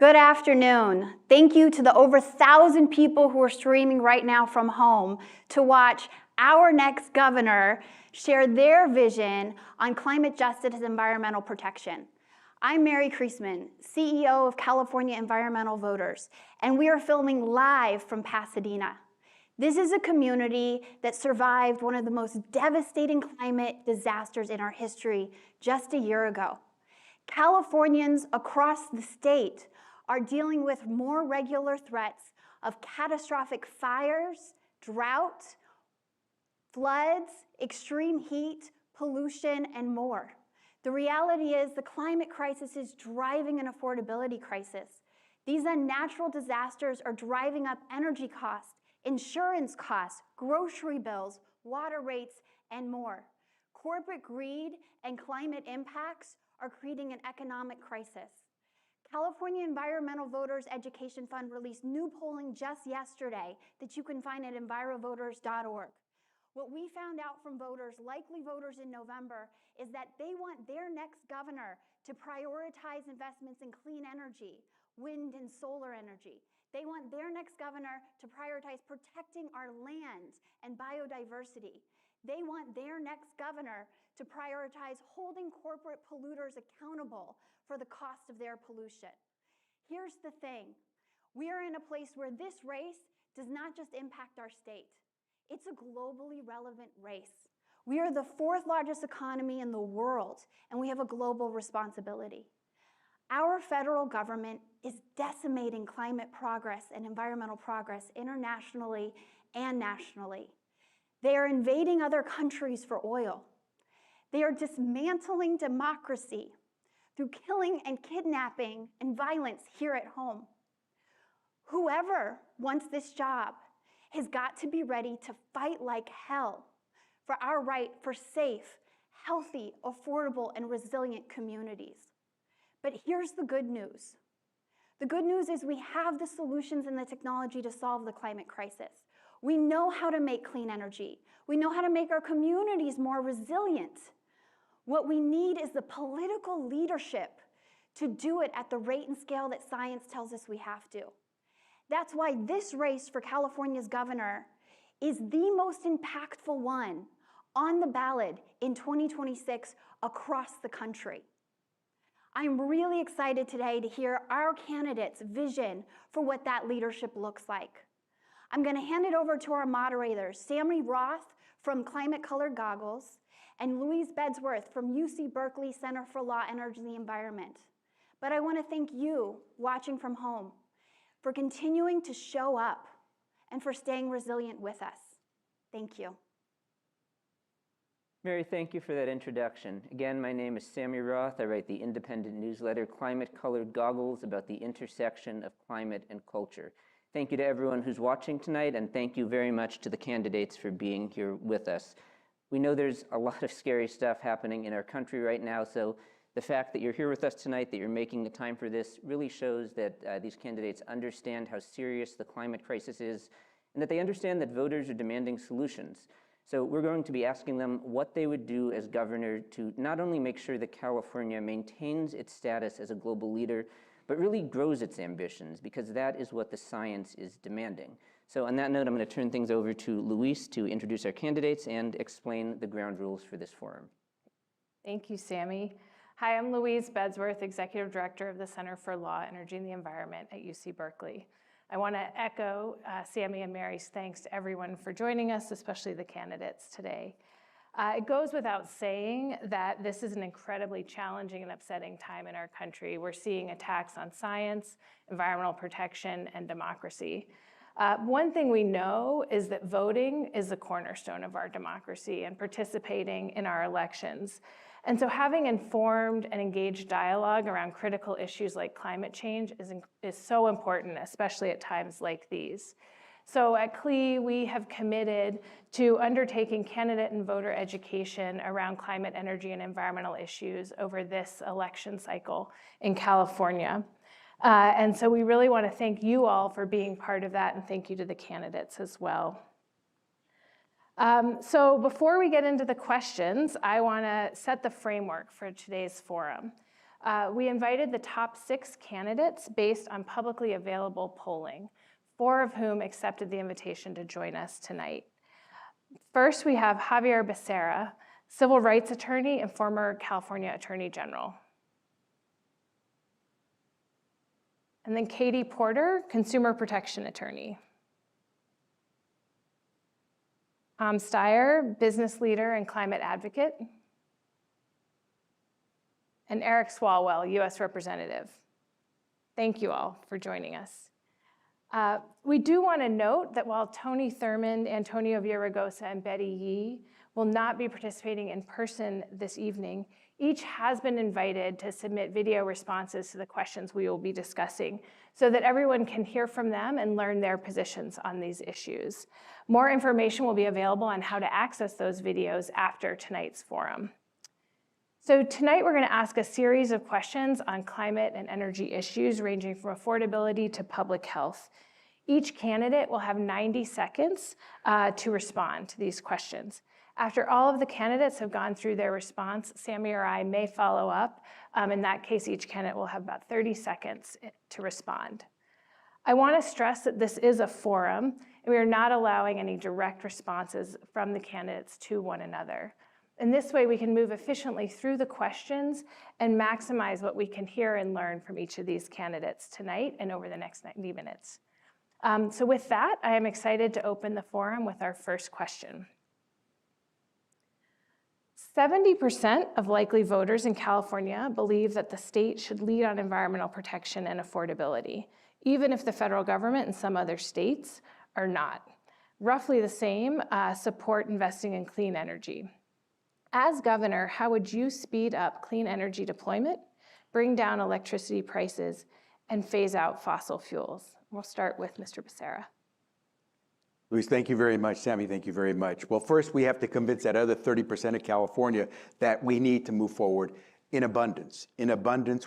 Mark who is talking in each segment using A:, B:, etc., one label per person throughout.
A: Good afternoon. Thank you to the over 1,000 people who are streaming right now from home to watch our next governor share their vision on climate justice and environmental protection. I'm Mary Kreisman, CEO of California Environmental Voters, and we are filming live from Pasadena. This is a community that survived one of the most devastating climate disasters in our history just a year ago. Californians across the state are dealing with more regular threats of catastrophic fires, drought, floods, extreme heat, pollution, and more. The reality is the climate crisis is driving an affordability crisis. These unnatural disasters are driving up energy costs, insurance costs, grocery bills, water rates, and more. Corporate greed and climate impacts are creating an economic crisis. California Environmental Voters Education Fund released new polling just yesterday that you can find at EnviroVoters.org. What we found out from voters, likely voters in November, is that they want their next governor to prioritize investments in clean energy, wind and solar energy. They want their next governor to prioritize protecting our land and biodiversity. They want their next governor to prioritize holding corporate polluters accountable for the cost of their pollution. Here's the thing. We are in a place where this race does not just impact our state. It's a globally relevant race. We are the 4th largest economy in the world, and we have a global responsibility. Our federal government is decimating climate progress and environmental progress internationally and nationally. They are invading other countries for oil. They are dismantling democracy through killing and kidnapping and violence here at home. Whoever wants this job has got to be ready to fight like hell for our right for safe, healthy, affordable, and resilient communities. But here's the good news. The good news is we have the solutions and the technology to solve the climate crisis. We know how to make clean energy. We know how to make our communities more resilient. What we need is the political leadership to do it at the rate and scale that science tells us we have to. That's why this race for California's governor is the most impactful one on the ballot in 2026 across the country. I'm really excited today to hear our candidates' vision for what that leadership looks like. I'm going to hand it over to our moderators, Sammy Roth from Climate Colored Goggles, and Louise Bedsworth from UC Berkeley Center for Law, Energy, and the Environment. But I want to thank you, watching from home, for continuing to show up and for staying resilient with us. Thank you.
B: Mary, thank you for that introduction. Again, my name is Sammy Roth. I write the independent newsletter Climate Colored Goggles about the intersection of climate and culture. Thank you to everyone who's watching tonight, and thank you very much to the candidates for being here with us. We know there's a lot of scary stuff happening in our country right now, so the fact that you're here with us tonight, that you're making the time for this, really shows that these candidates understand how serious the climate crisis is, and that they understand that voters are demanding solutions. So we're going to be asking them what they would do as governor to not only make sure that California maintains its status as a global leader, but really grows its ambitions, because that is what the science is demanding. So on that note, I'm going to turn things over to Louise to introduce our candidates and explain the ground rules for this forum.
C: Thank you, Sammy. Hi, I'm Louise Bedsworth, Executive Director of the Center for Law, Energy, and the Environment at UC Berkeley. I want to echo Sammy and Mary's thanks to everyone for joining us, especially the candidates today. It goes without saying that this is an incredibly challenging and upsetting time in our country. We're seeing attacks on science, environmental protection, and democracy. One thing we know is that voting is the cornerstone of our democracy and participating in our elections. And so having informed and engaged dialogue around critical issues like climate change is so important, especially at times like these. So at CLEE, we have committed to undertaking candidate and voter education around climate, energy, and environmental issues over this election cycle in California. And so we really want to thank you all for being part of that, and thank you to the candidates as well. So before we get into the questions, I want to set the framework for today's forum. We invited the top 6 candidates based on publicly available polling, 4 of whom accepted the invitation to join us tonight. First, we have Xavier Becerra, civil rights attorney and former California Attorney General. And then Katie Porter, consumer protection attorney. Steyer, business leader and climate advocate. And Eric Swalwell, US representative. Thank you all for joining us. We do want to note that while Tony Thurmond, Antonio Villaraigosa, and Betty Yee will not be participating in person this evening, each has been invited to submit video responses to the questions we will be discussing so that everyone can hear from them and learn their positions on these issues. More information will be available on how to access those videos after tonight's forum. So tonight we're going to ask a series of questions on climate and energy issues ranging from affordability to public health. Each candidate will have 90 seconds to respond to these questions. After all of the candidates have gone through their response, Sammy or I may follow up. In that case, each candidate will have about 30 seconds to respond. I want to stress that this is a forum, and we are not allowing any direct responses from the candidates to one another. In this way, we can move efficiently through the questions and maximize what we can hear and learn from each of these candidates tonight and over the next 90 minutes. So with that, I am excited to open the forum with our first question. 70% of likely voters in California believe that the state should lead on environmental protection and affordability, even if the federal government and some other states are not. Roughly the same support investing in clean energy. As governor, how would you speed up clean energy deployment, bring down electricity prices, and phase out fossil fuels? We'll start with Mr. Becerra.
D: Louise, thank you very much. Sammy, thank you very much. Well, first, we have to convince that other 30% of California that we need to move forward in abundance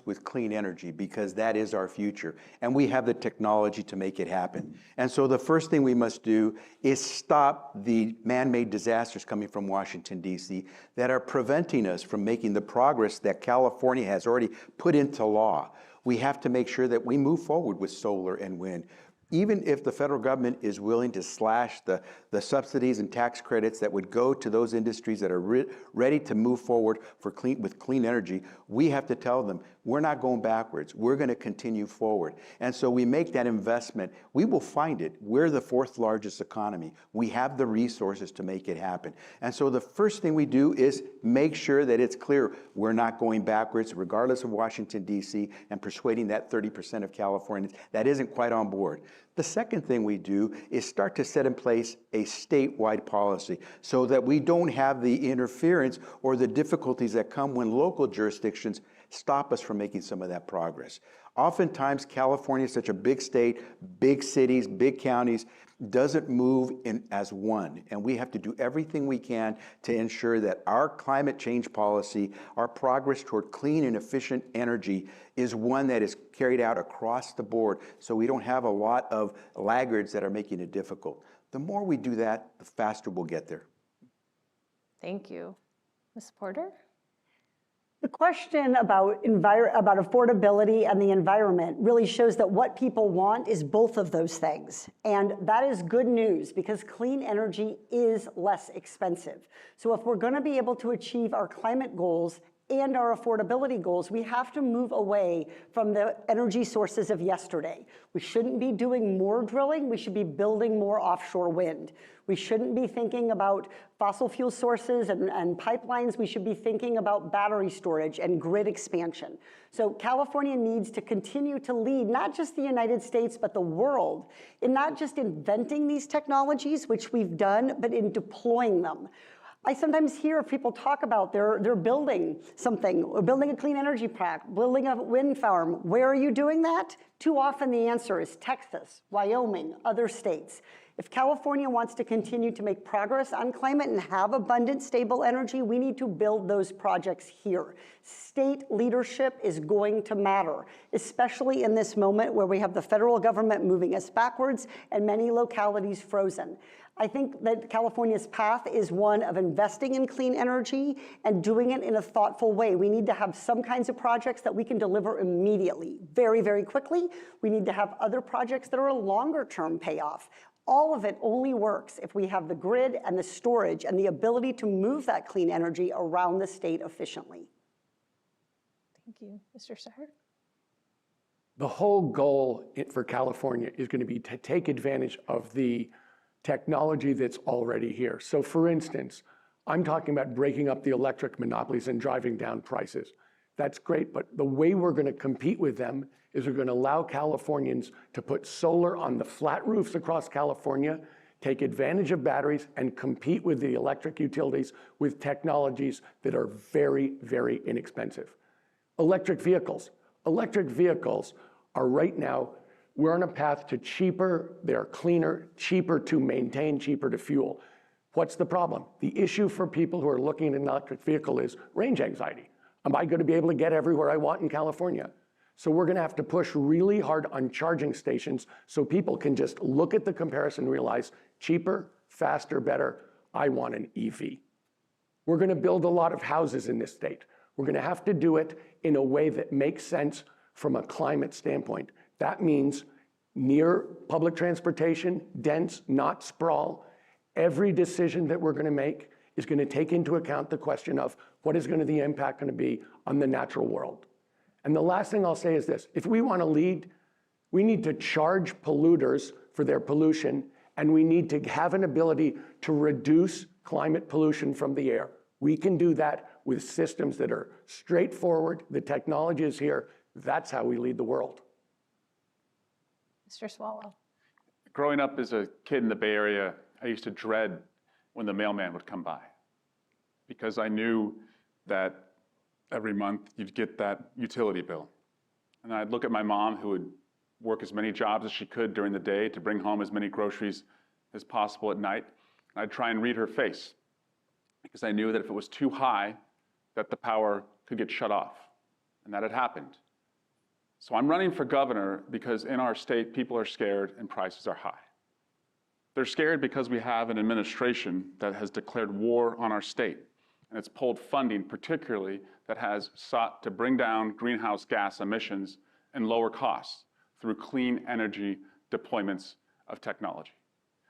D: with clean energy, because that is our future. And we have the technology to make it happen. And so the first thing we must do is stop the man-made disasters coming from Washington, D.C. that are preventing us from making the progress that California has already put into law. We have to make sure that we move forward with solar and wind. Even if the federal government is willing to slash the subsidies and tax credits that would go to those industries that are ready to move forward with clean energy, we have to tell them, we're not going backwards. We're going to continue forward. And so we make that investment. We will find it. We're the 4th largest economy. We have the resources to make it happen. And so the first thing we do is make sure that it's clear we're not going backwards, regardless of Washington, D.C., and persuading that 30% of Californians that isn't quite on board. The second thing we do is start to set in place a statewide policy so that we don't have the interference or the difficulties that come when local jurisdictions stop us from making some of that progress. Oftentimes, California is such a big state, big cities, big counties, doesn't move in as one. And we have to do everything we can to ensure that our climate change policy, our progress toward clean and efficient energy is one that is carried out across the board, so we don't have a lot of laggards that are making it difficult. The more we do that, the faster we'll get there.
C: Thank you. Ms. Porter?
E: The question about affordability and the environment really shows that what people want is both of those things. And that is good news because clean energy is less expensive. So if we're going to be able to achieve our climate goals and our affordability goals, we have to move away from the energy sources of yesterday. We shouldn't be doing more drilling. We should be building more offshore wind. We shouldn't be thinking about fossil fuel sources and pipelines. We should be thinking about battery storage and grid expansion. So California needs to continue to lead, not just the United States, but the world, in not just inventing these technologies, which we've done, but in deploying them. I sometimes hear people talk about they're building something, or building a clean energy park, building a wind farm. Where are you doing that? Too often the answer is Texas, Wyoming, other states. If California wants to continue to make progress on climate and have abundant, stable energy, we need to build those projects here. State leadership is going to matter, especially in this moment where we have the federal government moving us backwards and many localities frozen. I think that California's path is one of investing in clean energy and doing it in a thoughtful way. We need to have some kinds of projects that we can deliver immediately, very, very quickly. We need to have other projects that are a longer-term payoff. All of it only works if we have the grid and the storage and the ability to move that clean energy around the state efficiently.
C: Thank you. Mr. Steyer?
F: The whole goal for California is going to be to take advantage of the technology that's already here. So for instance, I'm talking about breaking up the electric monopolies and driving down prices. That's great, but the way we're going to compete with them is we're going to allow Californians to put solar on the flat roofs across California, take advantage of batteries, and compete with the electric utilities with technologies that are very, very inexpensive. Electric vehicles. Electric vehicles are right now, we're on a path to cheaper, they're cleaner, cheaper to maintain, cheaper to fuel. What's the problem? The issue for people who are looking at an electric vehicle is range anxiety. Am I going to be able to get everywhere I want in California? So we're going to have to push really hard on charging stations so people can just look at the comparison and realize cheaper, faster, better, I want an EV. We're going to build a lot of houses in this state. We're going to have to do it in a way that makes sense from a climate standpoint. That means near public transportation, dense, not sprawl. Every decision that we're going to make is going to take into account the question of what is going to the impact going to be on the natural world. And the last thing I'll say is this: if we want to lead, we need to charge polluters for their pollution, and we need to have an ability to reduce climate pollution from the air. We can do that with systems that are straightforward. The technology is here. That's how we lead the world.
C: Mr. Swalwell?
G: Growing up as a kid in the Bay Area, I used to dread when the mailman would come by, because I knew that every month you'd get that utility bill. And I'd look at my mom, who would work as many jobs as she could during the day to bring home as many groceries as possible at night. And I'd try and read her face, because I knew that if it was too high, that the power could get shut off. And that had happened. So I'm running for governor because in our state, people are scared and prices are high. They're scared because we have an administration that has declared war on our state, and it's pulled funding, particularly that has sought to bring down greenhouse gas emissions and lower costs through clean energy deployments of technology.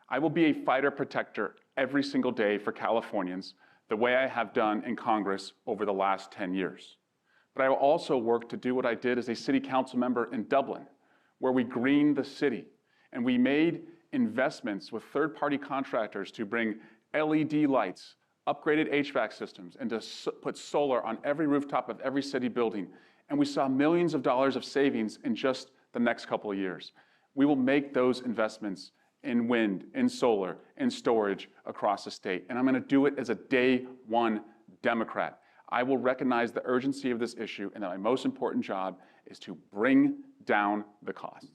G: I will be a fighter protector every single day for Californians, the way I have done in Congress over the last 10 years. But I will also work to do what I did as a city council member in Dublin, where we greened the city and we made investments with third-party contractors to bring LED lights, upgraded HVAC systems, and to put solar on every rooftop of every city building. And we saw millions of dollars of savings in just the next couple of years. We will make those investments in wind, in solar, in storage across the state. And I'm going to do it as a day one Democrat. I will recognize the urgency of this issue, and that my most important job is to bring down the cost.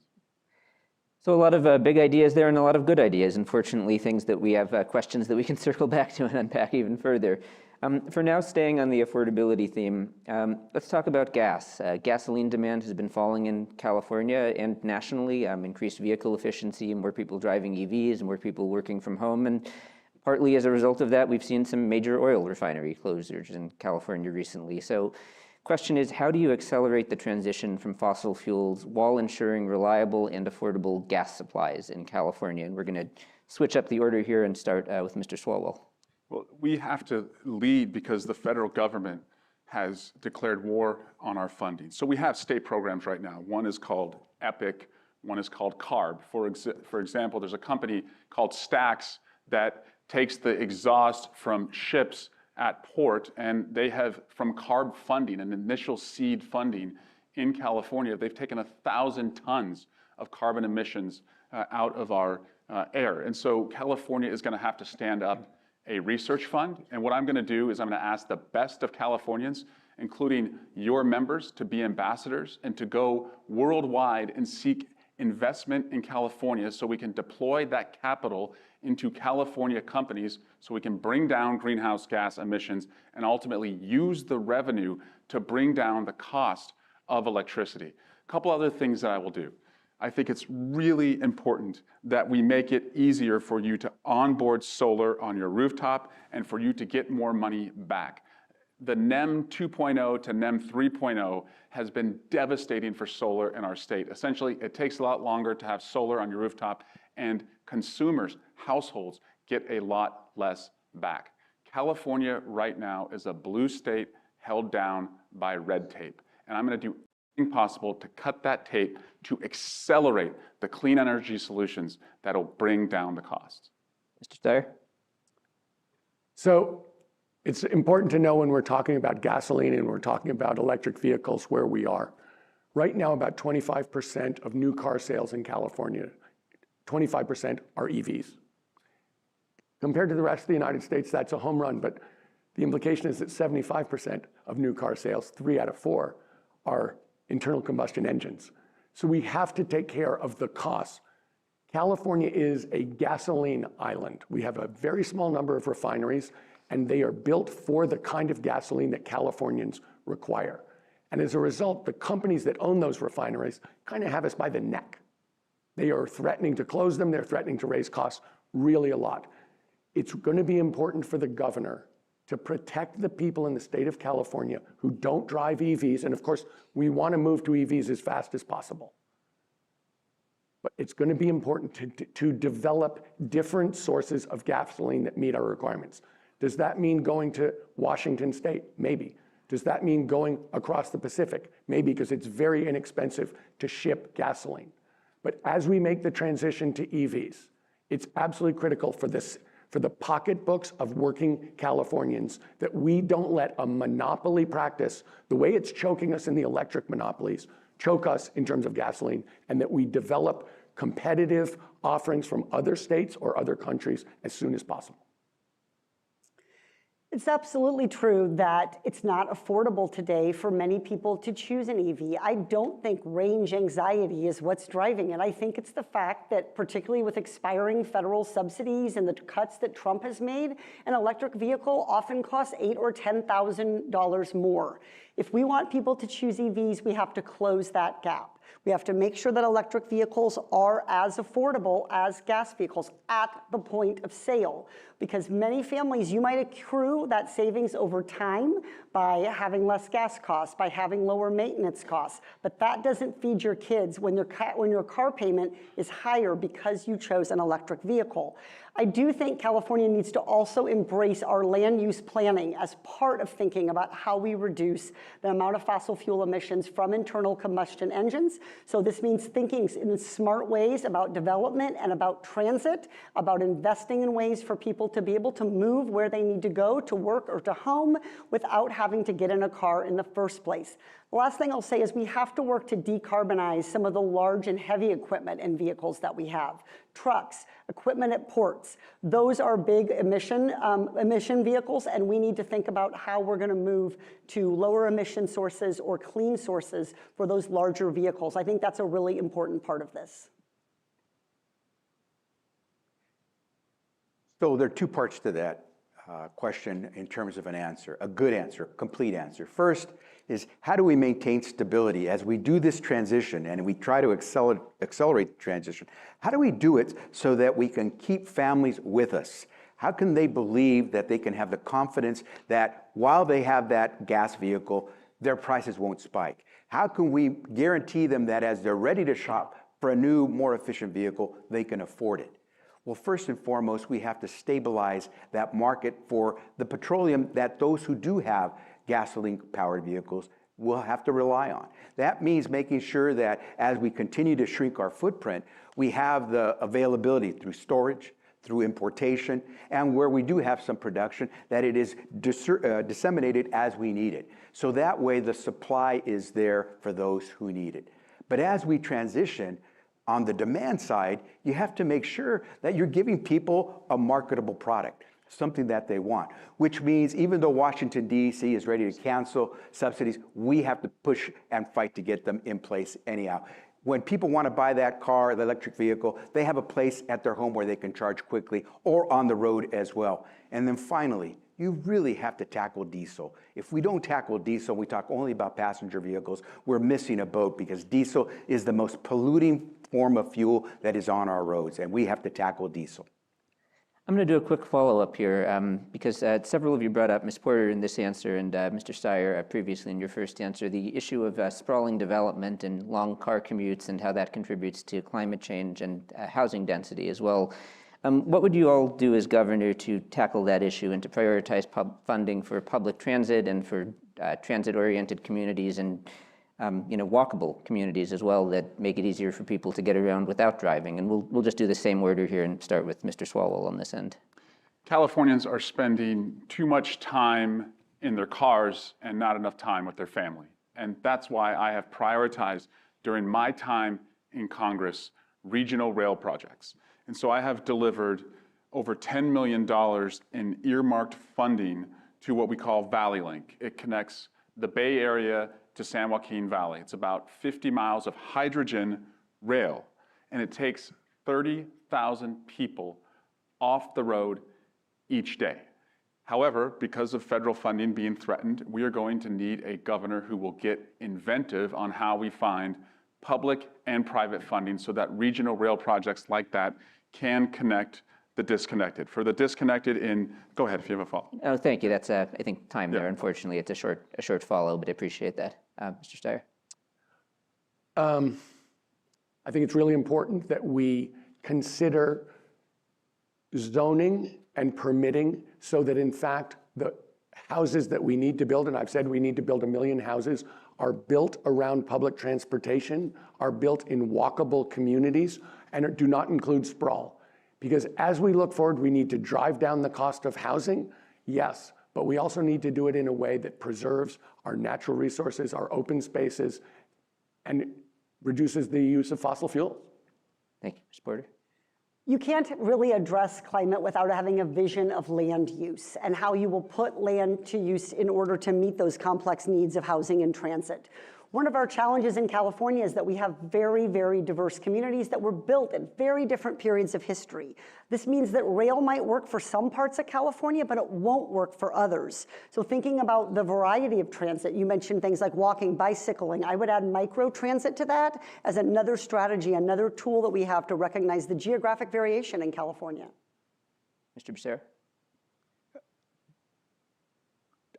B: So a lot of big ideas there and a lot of good ideas. Unfortunately, things that we have questions that we can circle back to and unpack even further. For now, staying on the affordability theme, let's talk about gas. Gasoline demand has been falling in California and nationally, increased vehicle efficiency, more people driving EVs, and more people working from home. And partly as a result of that, we've seen some major oil refinery closures in California recently. So question is, how do you accelerate the transition from fossil fuels while ensuring reliable and affordable gas supplies in California? And we're going to switch up the order here and start with Mr. Swalwell.
G: Well, we have to lead because the federal government has declared war on our funding. So we have state programs right now. One is called EPIC, one is called CARB. For example, there's a company called Stax that takes the exhaust from ships at port, and they have, from CARB funding, an initial seed funding in California, they've taken 1,000 tons of carbon emissions out of our air. And so California is going to have to stand up a research fund. And what I'm going to do is I'm going to ask the best of Californians, including your members, to be ambassadors and to go worldwide and seek investment in California so we can deploy that capital into California companies so we can bring down greenhouse gas emissions and ultimately use the revenue to bring down the cost of electricity. A couple other things that I will do. I think it's really important that we make it easier for you to onboard solar on your rooftop and for you to get more money back. The NEM 2.0 to NEM 3.0 has been devastating for solar in our state. Essentially, it takes a lot longer to have solar on your rooftop, and consumers, households, get a lot less back. California right now is a blue state held down by red tape, and I'm going to do everything possible to cut that tape to accelerate the clean energy solutions that'll bring down the costs.
B: Mr. Steyer?
F: So it's important to know when we're talking about gasoline and we're talking about electric vehicles where we are. Right now, about 25% of new car sales in California, 25% are EVs. Compared to the rest of the United States, that's a home run, but the implication is that 75% of new car sales, 3 out of 4, are internal combustion engines. So we have to take care of the costs. California is a gasoline island. We have a very small number of refineries, and they are built for the kind of gasoline that Californians require. And as a result, the companies that own those refineries kind of have us by the neck. They are threatening to close them. They're threatening to raise costs really a lot. It's going to be important for the governor to protect the people in the state of California who don't drive EVs. And of course, we want to move to EVs as fast as possible. But it's going to be important to develop different sources of gasoline that meet our requirements. Does that mean going to Washington State? Maybe. Does that mean going across the Pacific? Maybe, because it's very inexpensive to ship gasoline. But as we make the transition to EVs, it's absolutely critical for the pocketbooks of working Californians that we don't let a monopoly practice, the way it's choking us in the electric monopolies, choke us in terms of gasoline, and that we develop competitive offerings from other states or other countries as soon as possible.
E: It's absolutely true that it's not affordable today for many people to choose an EV. I don't think range anxiety is what's driving it. I think it's the fact that, particularly with expiring federal subsidies and the cuts that Trump has made, an electric vehicle often costs $8,000 or $10,000 more. If we want people to choose EVs, we have to close that gap. We have to make sure that electric vehicles are as affordable as gas vehicles at the point of sale, because many families, you might accrue that savings over time by having less gas costs, by having lower maintenance costs, but that doesn't feed your kids when your car payment is higher because you chose an electric vehicle. I do think California needs to also embrace our land use planning as part of thinking about how we reduce the amount of fossil fuel emissions from internal combustion engines. So this means thinking in smart ways about development and about transit, about investing in ways for people to be able to move where they need to go to work or to home without having to get in a car in the first place. The last thing I'll say is we have to work to decarbonize some of the large and heavy equipment and vehicles that we have. Trucks, equipment at ports, those are big emission vehicles, and we need to think about how we're going to move to lower emission sources or clean sources for those larger vehicles. I think that's a really important part of this.
D: So there are two parts to that question in terms of an answer, a good answer, complete answer. First is, how do we maintain stability as we do this transition and we try to accelerate the transition? How do we do it so that we can keep families with us? How can they believe that they can have the confidence that while they have that gas vehicle, their prices won't spike? How can we guarantee them that as they're ready to shop for a new, more efficient vehicle, they can afford it? Well, first and foremost, we have to stabilize that market for the petroleum that those who do have gasoline-powered vehicles will have to rely on. That means making sure that as we continue to shrink our footprint, we have the availability through storage, through importation, and where we do have some production, that it is disseminated as we need it. So that way the supply is there for those who need it. But as we transition, on the demand side, you have to make sure that you're giving people a marketable product, something that they want, which means even though Washington, D.C. is ready to cancel subsidies, we have to push and fight to get them in place anyhow. When people want to buy that car, the electric vehicle, they have a place at their home where they can charge quickly or on the road as well. And then finally, you really have to tackle diesel. If we don't tackle diesel, we talk only about passenger vehicles, we're missing a boat, because diesel is the most polluting form of fuel that is on our roads, and we have to tackle diesel.
B: I'm going to do a quick follow-up here because several of you brought up, Ms. Porter in this answer and Mr. Steyer previously in your first answer, the issue of sprawling development and long car commutes and how that contributes to climate change and housing density as well. What would you all do as governor to tackle that issue and to prioritize funding for public transit and for transit-oriented communities and walkable communities as well that make it easier for people to get around without driving? And we'll just do the same order here and start with Mr. Swalwell on this end.
G: Californians are spending too much time in their cars and not enough time with their family. And that's why I have prioritized during my time in Congress regional rail projects. And so I have delivered over $10 million in earmarked funding to what we call Valley Link. It connects the Bay Area to San Joaquin Valley. It's about 50 miles of hydrogen rail, and it takes 30,000 people off the road each day. However, because of federal funding being threatened, we are going to need a governor who will get inventive on how we find public and private funding so that regional rail projects like that can connect the disconnected. For the disconnected go ahead if you have a follow.
B: Oh, thank you. That's, I think, time there. Unfortunately, it's a short follow, but I appreciate that. Mr. Steyer?
F: I think it's really important that we consider zoning and permitting so that, in fact, the houses that we need to build, and I've said we need to build 1 million houses, are built around public transportation, are built in walkable communities, and do not include sprawl. Because as we look forward, we need to drive down the cost of housing, yes, but we also need to do it in a way that preserves our natural resources, our open spaces, and reduces the use of fossil fuels.
B: Thank you. Ms. Porter?
E: You can't really address climate without having a vision of land use and how you will put land to use in order to meet those complex needs of housing and transit. One of our challenges in California is that we have very, very diverse communities that were built at very different periods of history. This means that rail might work for some parts of California, but it won't work for others. So thinking about the variety of transit, you mentioned things like walking, bicycling. I would add micro transit to that as another strategy, another tool that we have to recognize the geographic variation in California.
B: Mr. Becerra?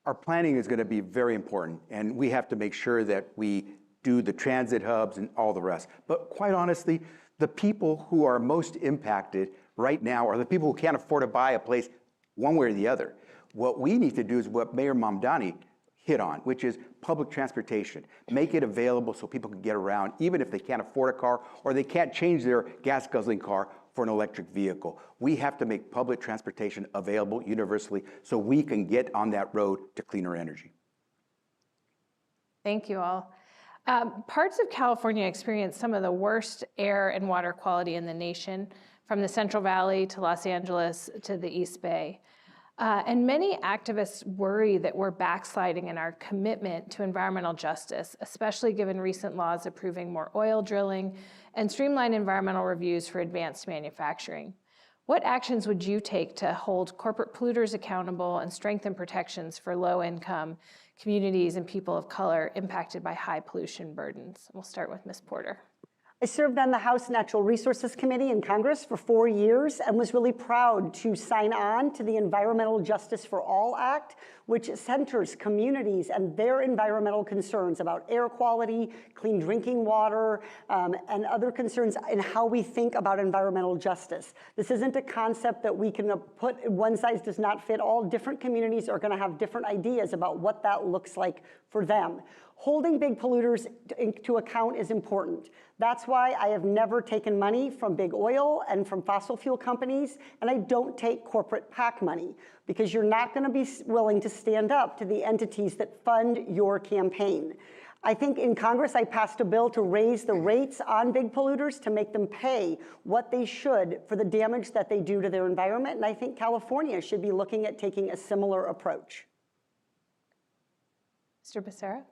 D: Our planning is going to be very important, and we have to make sure that we do the transit hubs and all the rest. But quite honestly, the people who are most impacted right now are the people who can't afford to buy a place one way or the other. What we need to do is what Mayor Mamdani hit on, which is public transportation. Make it available so people can get around, even if they can't afford a car or they can't change their gas-guzzling car for an electric vehicle. We have to make public transportation available universally so we can get on that road to cleaner energy.
C: Thank you all. Parts of California experience some of the worst air and water quality in the nation, from the Central Valley to Los Angeles to the East Bay. And many activists worry that we're backsliding in our commitment to environmental justice, especially given recent laws approving more oil drilling and streamlined environmental reviews for advanced manufacturing. What actions would you take to hold corporate polluters accountable and strengthen protections for low-income communities and people of color impacted by high pollution burdens? We'll start with Ms. Porter.
E: I served on the House Natural Resources Committee in Congress for 4 years and was really proud to sign on to the Environmental Justice for All Act, which centers communities and their environmental concerns about air quality, clean drinking water, and other concerns in how we think about environmental justice. This isn't a concept that we can put one size does not fit all. Different communities are going to have different ideas about what that looks like for them. Holding big polluters to account is important. That's why I have never taken money from big oil and from fossil fuel companies, and I don't take corporate PAC money, because you're not going to be willing to stand up to the entities that fund your campaign. I think in Congress, I passed a bill to raise the rates on big polluters to make them pay what they should for the damage that they do to their environment, and I think California should be looking at taking a similar approach.
C: Mr. Becerra?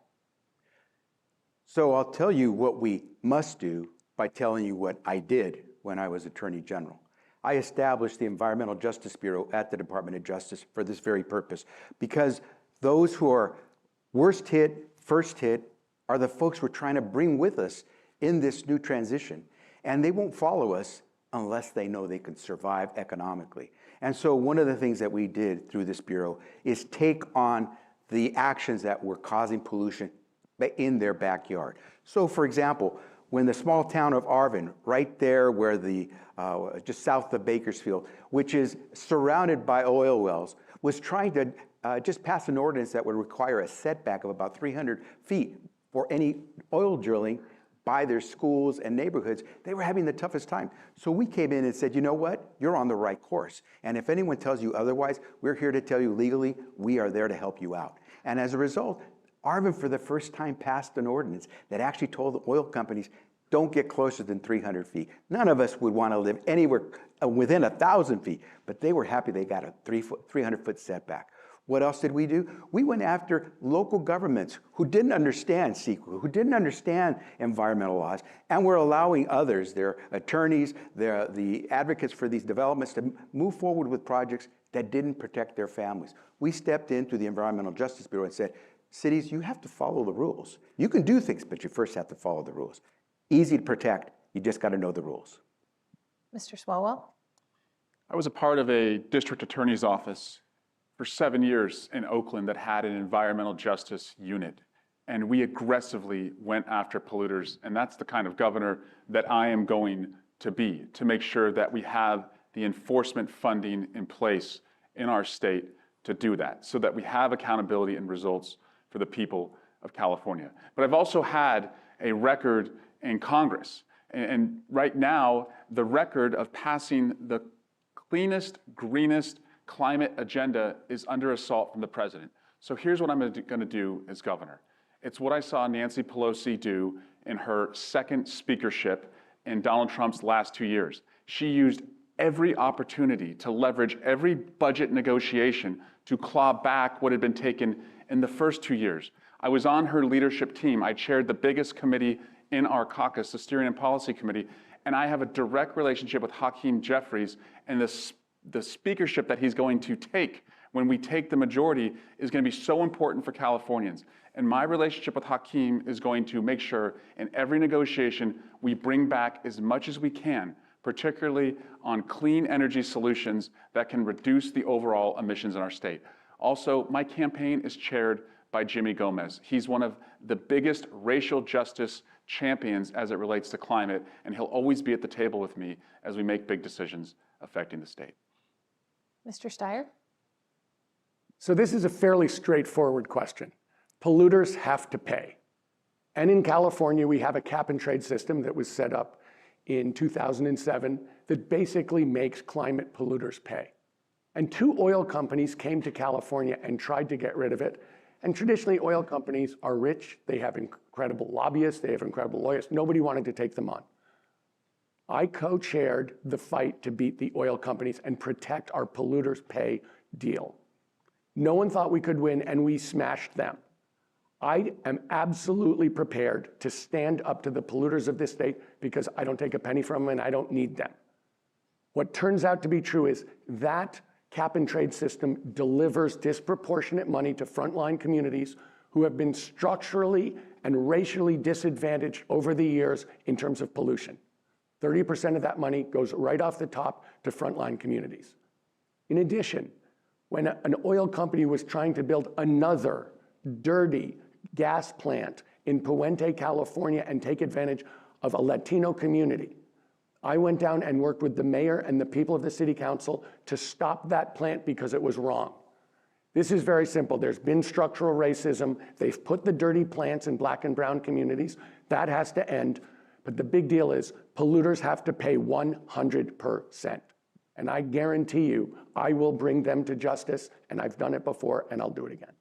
D: So I'll tell you what we must do by telling you what I did when I was Attorney General. I established the Environmental Justice Bureau at the Department of Justice for this very purpose, because those who are worst hit, first hit, are the folks we're trying to bring with us in this new transition. And they won't follow us unless they know they can survive economically. And so one of the things that we did through this Bureau is take on the actions that were causing pollution in their backyard. So for example, when the small town of Arvin, right there where just south of Bakersfield, which is surrounded by oil wells, was trying to just pass an ordinance that would require a setback of about 300 feet for any oil drilling by their schools and neighborhoods, they were having the toughest time. So we came in and said, you know what? You're on the right course. And if anyone tells you otherwise, we're here to tell you legally, we are there to help you out. And as a result, Arvin for the first time passed an ordinance that actually told the oil companies, don't get closer than 300 feet. None of us would want to live anywhere within 1,000 feet, but they were happy they got a 300-foot setback. What else did we do? We went after local governments who didn't understand CEQA, who didn't understand environmental laws, and were allowing others, their attorneys, the advocates for these developments, to move forward with projects that didn't protect their families. We stepped into the Environmental Justice Bureau and said, cities, you have to follow the rules. You can do things, but you first have to follow the rules. Easy to protect, you just got to know the rules.
C: Mr. Swalwell?
G: I was a part of a district attorney's office for 7 years in Oakland that had an environmental justice unit. And we aggressively went after polluters. And that's the kind of governor that I am going to be, to make sure that we have the enforcement funding in place in our state to do that, so that we have accountability and results for the people of California. But I've also had a record in Congress. And right now, the record of passing the cleanest, greenest climate agenda is under assault from the president. So here's what I'm going to do as governor. It's what I saw Nancy Pelosi do in her second speakership in Donald Trump's last 2 years. She used every opportunity to leverage every budget negotiation to claw back what had been taken in the first 2 years. I was on her leadership team. I chaired the biggest committee in our caucus, the Steering and Policy Committee, and I have a direct relationship with Hakeem Jeffries, and the speakership that he's going to take when we take the majority is going to be so important for Californians. And my relationship with Hakeem is going to make sure in every negotiation we bring back as much as we can, particularly on clean energy solutions that can reduce the overall emissions in our state. Also, my campaign is chaired by Jimmy Gomez. He's one of the biggest racial justice champions as it relates to climate, and he'll always be at the table with me as we make big decisions affecting the state.
C: Mr. Steyer?
F: So this is a fairly straightforward question. Polluters have to pay. And in California, we have a cap and trade system that was set up in 2007 that basically makes climate polluters pay. And 2 oil companies came to California and tried to get rid of it. And traditionally, oil companies are rich. They have incredible lobbyists. They have incredible lawyers. Nobody wanted to take them on. I co-chaired the fight to beat the oil companies and protect our polluters pay deal. No one thought we could win, and we smashed them. I am absolutely prepared to stand up to the polluters of this state because I don't take a penny from them and I don't need them. What turns out to be true is that cap and trade system delivers disproportionate money to frontline communities who have been structurally and racially disadvantaged over the years in terms of pollution. 30% of that money goes right off the top to frontline communities. In addition, when an oil company was trying to build another dirty gas plant in Puente, California, and take advantage of a Latino community, I went down and worked with the mayor and the people of the city council to stop that plant because it was wrong. This is very simple. There's been structural racism. They've put the dirty plants in black and brown communities. That has to end. But the big deal is polluters have to pay 100%. And I guarantee you, I will bring them to justice, and I've done it before, and I'll do it again.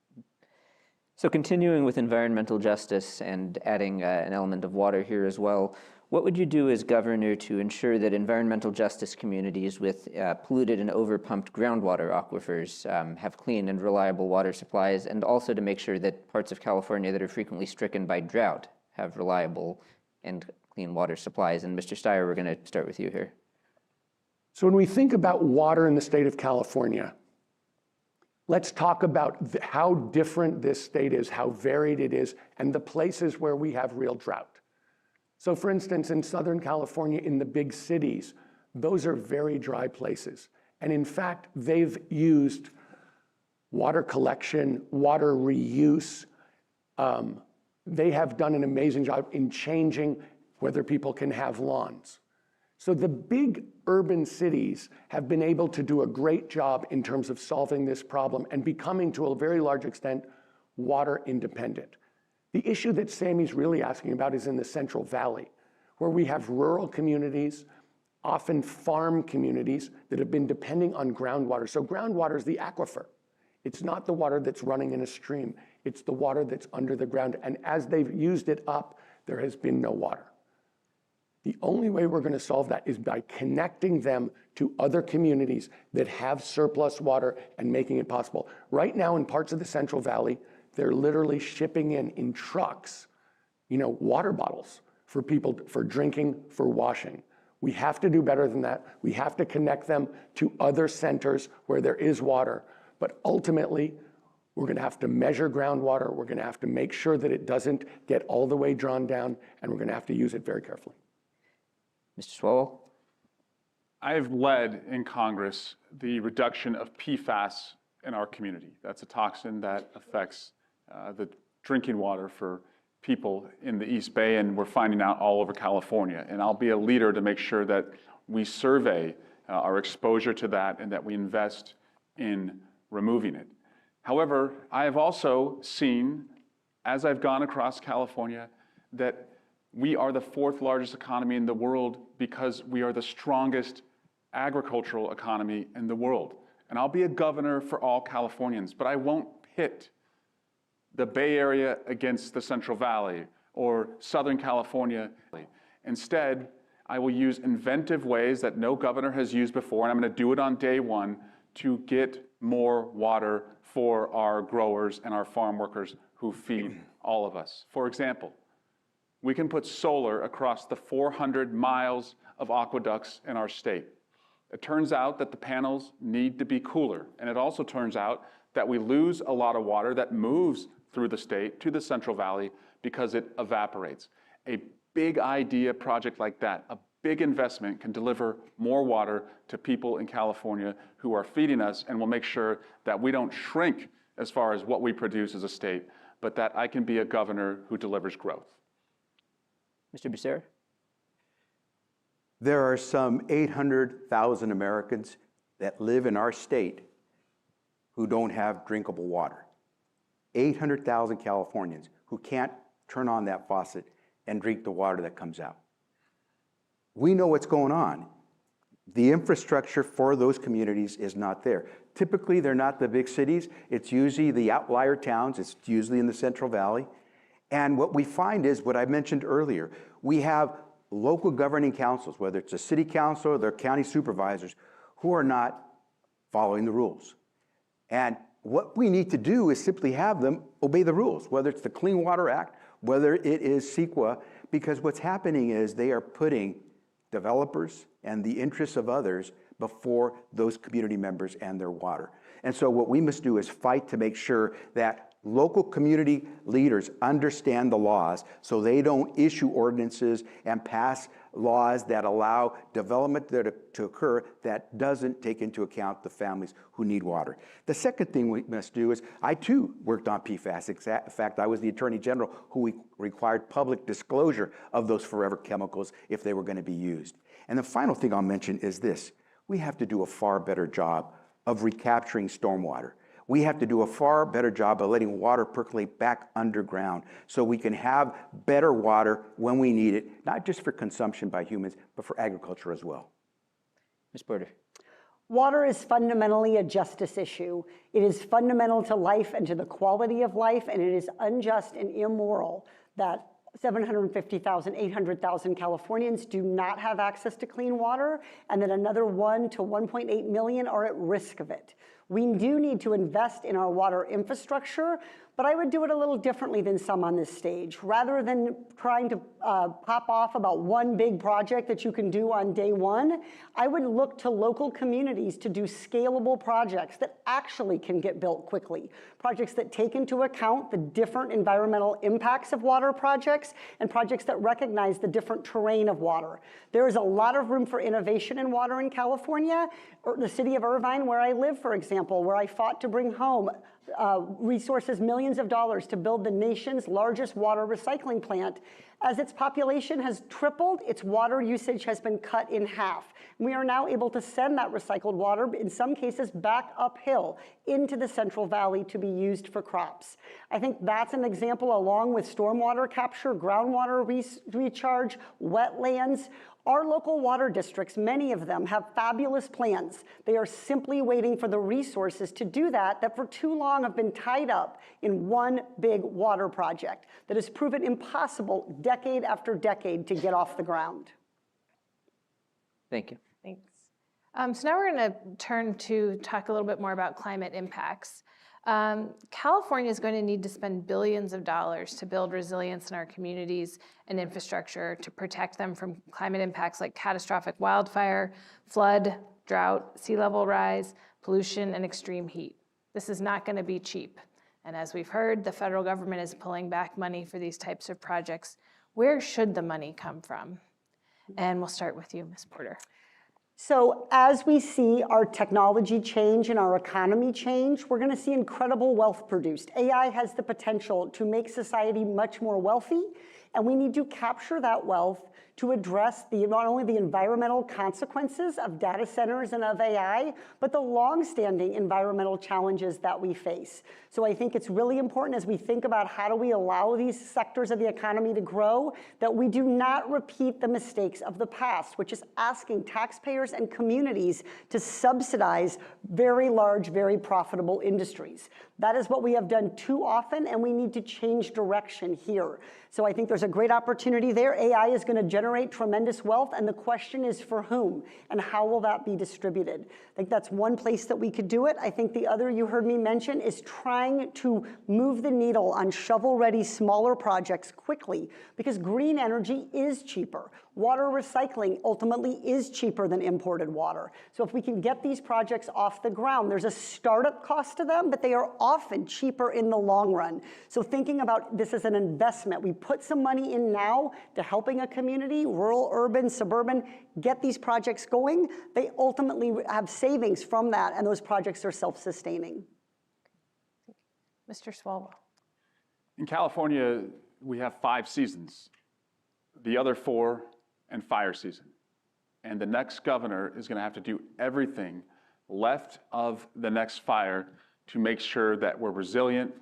B: So continuing with environmental justice and adding an element of water here as well, what would you do as governor to ensure that environmental justice communities with polluted and overpumped groundwater aquifers have clean and reliable water supplies, and also to make sure that parts of California that are frequently stricken by drought have reliable and clean water supplies. And Mr. Steyer, we're going to start with you here.
F: So when we think about water in the state of California, let's talk about how different this state is, how varied it is, and the places where we have real drought. So for instance, in Southern California, in the big cities, those are very dry places. And in fact, they've used water collection, water reuse. They have done an amazing job in changing whether people can have lawns. So the big urban cities have been able to do a great job in terms of solving this problem and becoming, to a very large extent, water independent. The issue that Sammy's really asking about is in the Central Valley, where we have rural communities, often farm communities that have been depending on groundwater. So groundwater is the aquifer. It's not the water that's running in a stream. It's the water that's under the ground. And as they've used it up, there has been no water. The only way we're going to solve that is by connecting them to other communities that have surplus water and making it possible. Right now, in parts of the Central Valley, they're literally shipping in trucks, water bottles for people, for drinking, for washing. We have to do better than that. We have to connect them to other centers where there is water. But ultimately, we're going to have to measure groundwater. We're going to have to make sure that it doesn't get all the way drawn down, and we're going to have to use it very carefully.
B: Mr. Swalwell?
G: I've led in Congress the reduction of PFAS in our community. That's a toxin that affects the drinking water for people in the East Bay, and we're finding out all over California. And I'll be a leader to make sure that we survey our exposure to that and that we invest in removing it. However, I have also seen, as I've gone across California, that we are the 4th largest economy in the world because we are the strongest agricultural economy in the world. And I'll be a governor for all Californians, but I won't pit the Bay Area against the Central Valley or Southern California. Instead, I will use inventive ways that no governor has used before, and I'm going to do it on day one, to get more water for our growers and our farm workers who feed all of us. For example, we can put solar across the 400 miles of aqueducts in our state. It turns out that the panels need to be cooler, and it also turns out that we lose a lot of water that moves through the state to the Central Valley because it evaporates. A big idea project like that, a big investment, can deliver more water to people in California who are feeding us, and will make sure that we don't shrink as far as what we produce as a state, but that I can be a governor who delivers growth.
B: Mr. Becerra?
D: There are some 800,000 Americans that live in our state who don't have drinkable water. 800,000 Californians who can't turn on that faucet and drink the water that comes out. We know what's going on. The infrastructure for those communities is not there. Typically, they're not the big cities. It's usually the outlier towns. It's usually in the Central Valley. And what we find is what I mentioned earlier. We have local governing councils, whether it's a city council or their county supervisors, who are not following the rules. And what we need to do is simply have them obey the rules, whether it's the Clean Water Act, whether it is CEQA, because what's happening is they are putting developers and the interests of others before those community members and their water. And so what we must do is fight to make sure that local community leaders understand the laws so they don't issue ordinances and pass laws that allow development to occur that doesn't take into account the families who need water. The second thing we must do is, I too worked on PFAS. In fact, I was the Attorney General who required public disclosure of those forever chemicals if they were going to be used. And the final thing I'll mention is this. We have to do a far better job of recapturing stormwater. We have to do a far better job of letting water percolate back underground so we can have better water when we need it, not just for consumption by humans, but for agriculture as well.
B: Ms. Porter.
E: Water is fundamentally a justice issue. It is fundamental to life and to the quality of life, and it is unjust and immoral that 750,000, 800,000 Californians do not have access to clean water, and that another 1 to 1.8 million are at risk of it. We do need to invest in our water infrastructure, but I would do it a little differently than some on this stage. Rather than trying to pop off about one big project that you can do on day one, I would look to local communities to do scalable projects that actually can get built quickly. Projects that take into account the different environmental impacts of water projects and projects that recognize the different terrain of water. There is a lot of room for innovation in water in California, or the city of Irvine, where I live, for example, where I fought to bring home resources, millions of dollars to build the nation's largest water recycling plant. As its population has tripled, its water usage has been cut in half. We are now able to send that recycled water, in some cases, back uphill into the Central Valley to be used for crops. I think that's an example, along with stormwater capture, groundwater recharge, wetlands. Our local water districts, many of them, have fabulous plans. They are simply waiting for the resources to do that for too long have been tied up in one big water project that has proven impossible decade after decade to get off the ground.
B: Thank you.
C: Thanks. So now we're going to turn to talk a little bit more about climate impacts. California is going to need to spend billions of dollars to build resilience in our communities and infrastructure to protect them from climate impacts like catastrophic wildfire, flood, drought, sea level rise, pollution, and extreme heat. This is not going to be cheap. And as we've heard, the federal government is pulling back money for these types of projects. Where should the money come from? And we'll start with you, Ms. Porter.
E: So as we see our technology change and our economy change, we're going to see incredible wealth produced. AI has the potential to make society much more wealthy, and we need to capture that wealth to address not only the environmental consequences of data centers and of AI, but the long-standing environmental challenges that we face. So I think it's really important as we think about how do we allow these sectors of the economy to grow, that we do not repeat the mistakes of the past, which is asking taxpayers and communities to subsidize very large, very profitable industries. That is what we have done too often, and we need to change direction here. So I think there's a great opportunity there. AI is going to generate tremendous wealth, and the question is for whom, and how will that be distributed? I think that's one place that we could do it. I think the other you heard me mention is trying to move the needle on shovel-ready smaller projects quickly, because green energy is cheaper. Water recycling ultimately is cheaper than imported water. So if we can get these projects off the ground, there's a startup cost to them, but they are often cheaper in the long run. So thinking about this as an investment, we put some money in now to helping a community, rural, urban, suburban, get these projects going. They ultimately have savings from that, and those projects are self-sustaining.
C: Mr. Swalwell.
G: In California, we have 5 seasons. The other 4 and fire season. And the next governor is going to have to do everything left of the next fire to make sure that we're resilient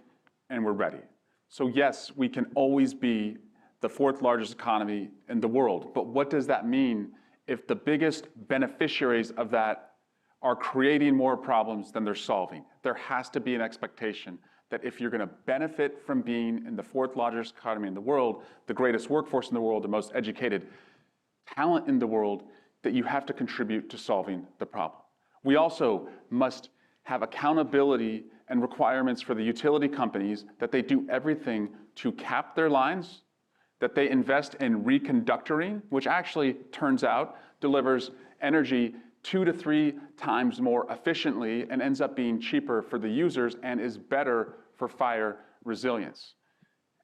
G: and we're ready. So yes, we can always be the 4th largest economy in the world, but what does that mean if the biggest beneficiaries of that are creating more problems than they're solving? There has to be an expectation that if you're going to benefit from being in the 4th largest economy in the world, the greatest workforce in the world, the most educated talent in the world, that you have to contribute to solving the problem. We also must have accountability and requirements for the utility companies that they do everything to cap their lines, that they invest in reconductoring, which actually turns out delivers energy 2 to 3 times more efficiently and ends up being cheaper for the users and is better for fire resilience.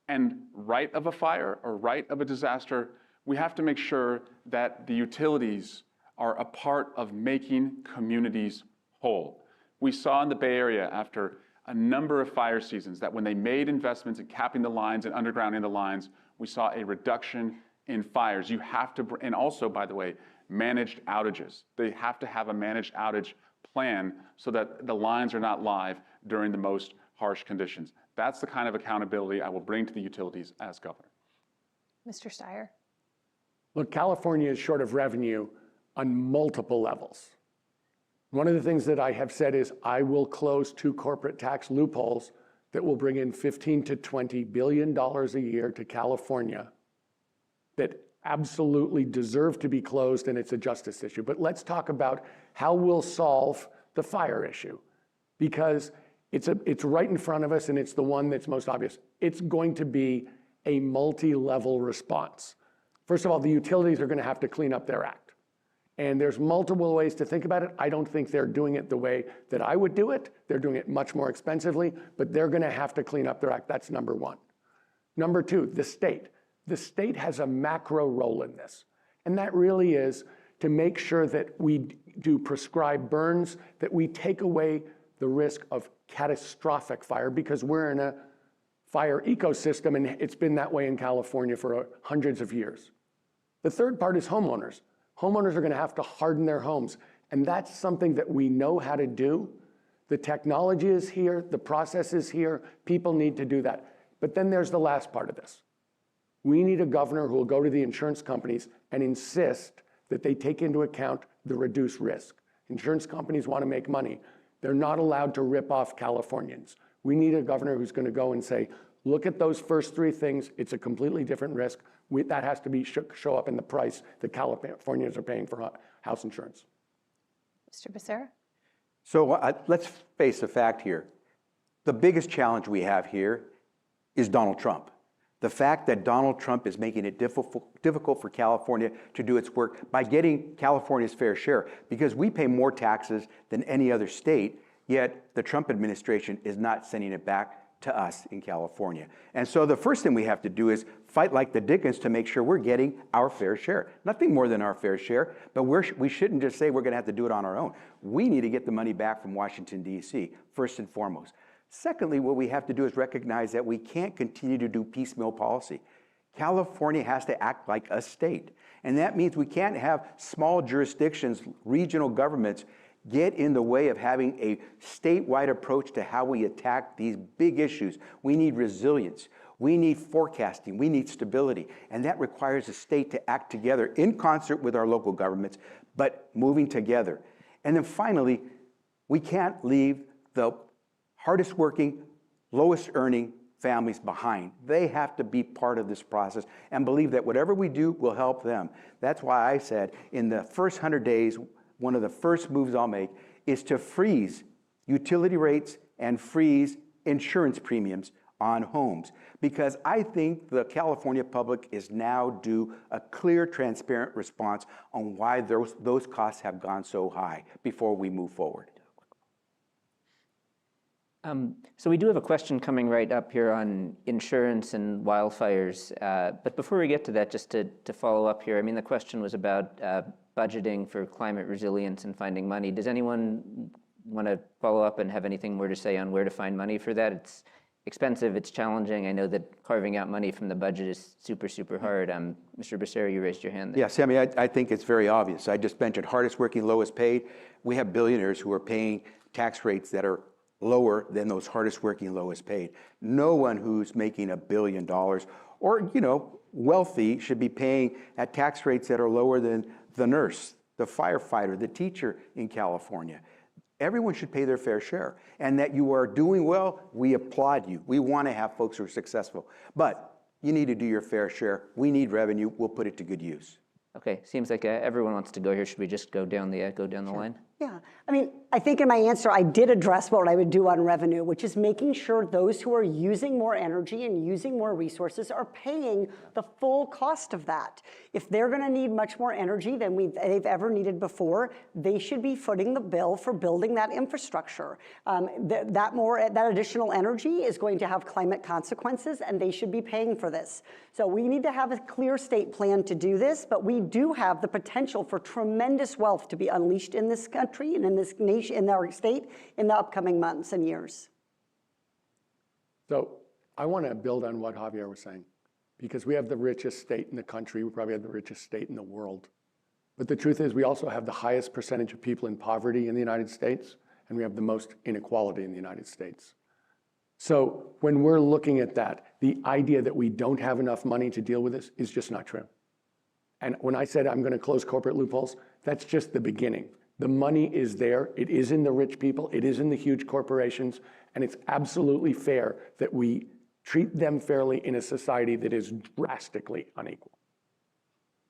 G: And right of a fire or right of a disaster, we have to make sure that the utilities are a part of making communities whole. We saw in the Bay Area after a number of fire seasons that when they made investments in capping the lines and undergrounding the lines, we saw a reduction in fires. You have to, and also, by the way, managed outages. They have to have a managed outage plan so that the lines are not live during the most harsh conditions. That's the kind of accountability I will bring to the utilities as governor.
C: Mr. Steyer.
F: Look, California is short of revenue on multiple levels. One of the things that I have said is I will close 2 corporate tax loopholes that will bring in $15 to $20 billion a year to California that absolutely deserve to be closed, and it's a justice issue. But let's talk about how we'll solve the fire issue. because it's right in front of us and it's the one that's most obvious. It's going to be a multi-level response. First of all, the utilities are going to have to clean up their act. And there's multiple ways to think about it. I don't think they're doing it the way that I would do it. They're doing it much more expensively, but they're going to have to clean up their act. That's number one. Number two, the state. The state has a macro role in this. And that really is to make sure that we do prescribed burns, that we take away the risk of catastrophic fire, because we're in a fire ecosystem and it's been that way in California for hundreds of years. The third part is homeowners. Homeowners are going to have to harden their homes, and that's something that we know how to do. The technology is here, the process is here, people need to do that. But then there's the last part of this. We need a governor who will go to the insurance companies and insist that they take into account the reduced risk. Insurance companies want to make money. They're not allowed to rip off Californians. We need a governor who's going to go and say, look at those first three things. It's a completely different risk. That has to be show up in the price that Californians are paying for house insurance.
C: Mr. Becerra?
D: So let's face the fact here. The biggest challenge we have here is Donald Trump. The fact that Donald Trump is making it difficult for California to do its work by getting California's fair share, because we pay more taxes than any other state, yet the Trump administration is not sending it back to us in California. And so the first thing we have to do is fight like the Dickens to make sure we're getting our fair share. Nothing more than our fair share, but we shouldn't just say we're going to have to do it on our own. We need to get the money back from Washington, D.C., first and foremost. Secondly, what we have to do is recognize that we can't continue to do piecemeal policy. California has to act like a state. And that means we can't have small jurisdictions, regional governments, get in the way of having a statewide approach to how we attack these big issues. We need resilience. We need forecasting. We need stability. And that requires the state to act together in concert with our local governments, but moving together. And then finally, we can't leave the hardest working, lowest earning families behind. They have to be part of this process and believe that whatever we do will help them. That's why I said in the first 100 days, one of the first moves I'll make is to freeze utility rates and freeze insurance premiums on homes, because I think the California public is now due a clear, transparent response on why those costs have gone so high before we move forward.
B: So we do have a question coming right up here on insurance and wildfires. But before we get to that, just to follow up here, I mean, the question was about budgeting for climate resilience and finding money. Does anyone want to follow up and have anything more to say on where to find money for that? It's expensive, it's challenging. I know that carving out money from the budget is super, super hard. Mr. Becerra, you raised your hand there.
D: Yeah, Sammy, I think it's very obvious. I just mentioned hardest working, lowest paid. We have billionaires who are paying tax rates that are lower than those hardest working, lowest paid. No one who's making $1 billion or, wealthy should be paying at tax rates that are lower than the nurse, the firefighter, the teacher in California. Everyone should pay their fair share. And that you are doing well, we applaud you. We want to have folks who are successful. But you need to do your fair share. We need revenue. We'll put it to good use.
B: Okay, seems like everyone wants to go here. Should we just go down the line?
E: Yeah, I mean, I think in my answer, I did address what I would do on revenue, which is making sure those who are using more energy and using more resources are paying the full cost of that. If they're going to need much more energy than they've ever needed before, they should be footing the bill for building that infrastructure. That additional energy is going to have climate consequences, and they should be paying for this. So we need to have a clear state plan to do this, but we do have the potential for tremendous wealth to be unleashed in this country and in this nation, in our state, in the upcoming months and years.
F: So I want to build on what Xavier was saying, because we have the richest state in the country. We probably have the richest state in the world. But the truth is we also have the highest percentage of people in poverty in the United States, and we have the most inequality in the United States. So when we're looking at that, the idea that we don't have enough money to deal with this is just not true. And when I said I'm going to close corporate loopholes, that's just the beginning. The money is there. It is in the rich people. It is in the huge corporations. And it's absolutely fair that we treat them fairly in a society that is drastically unequal.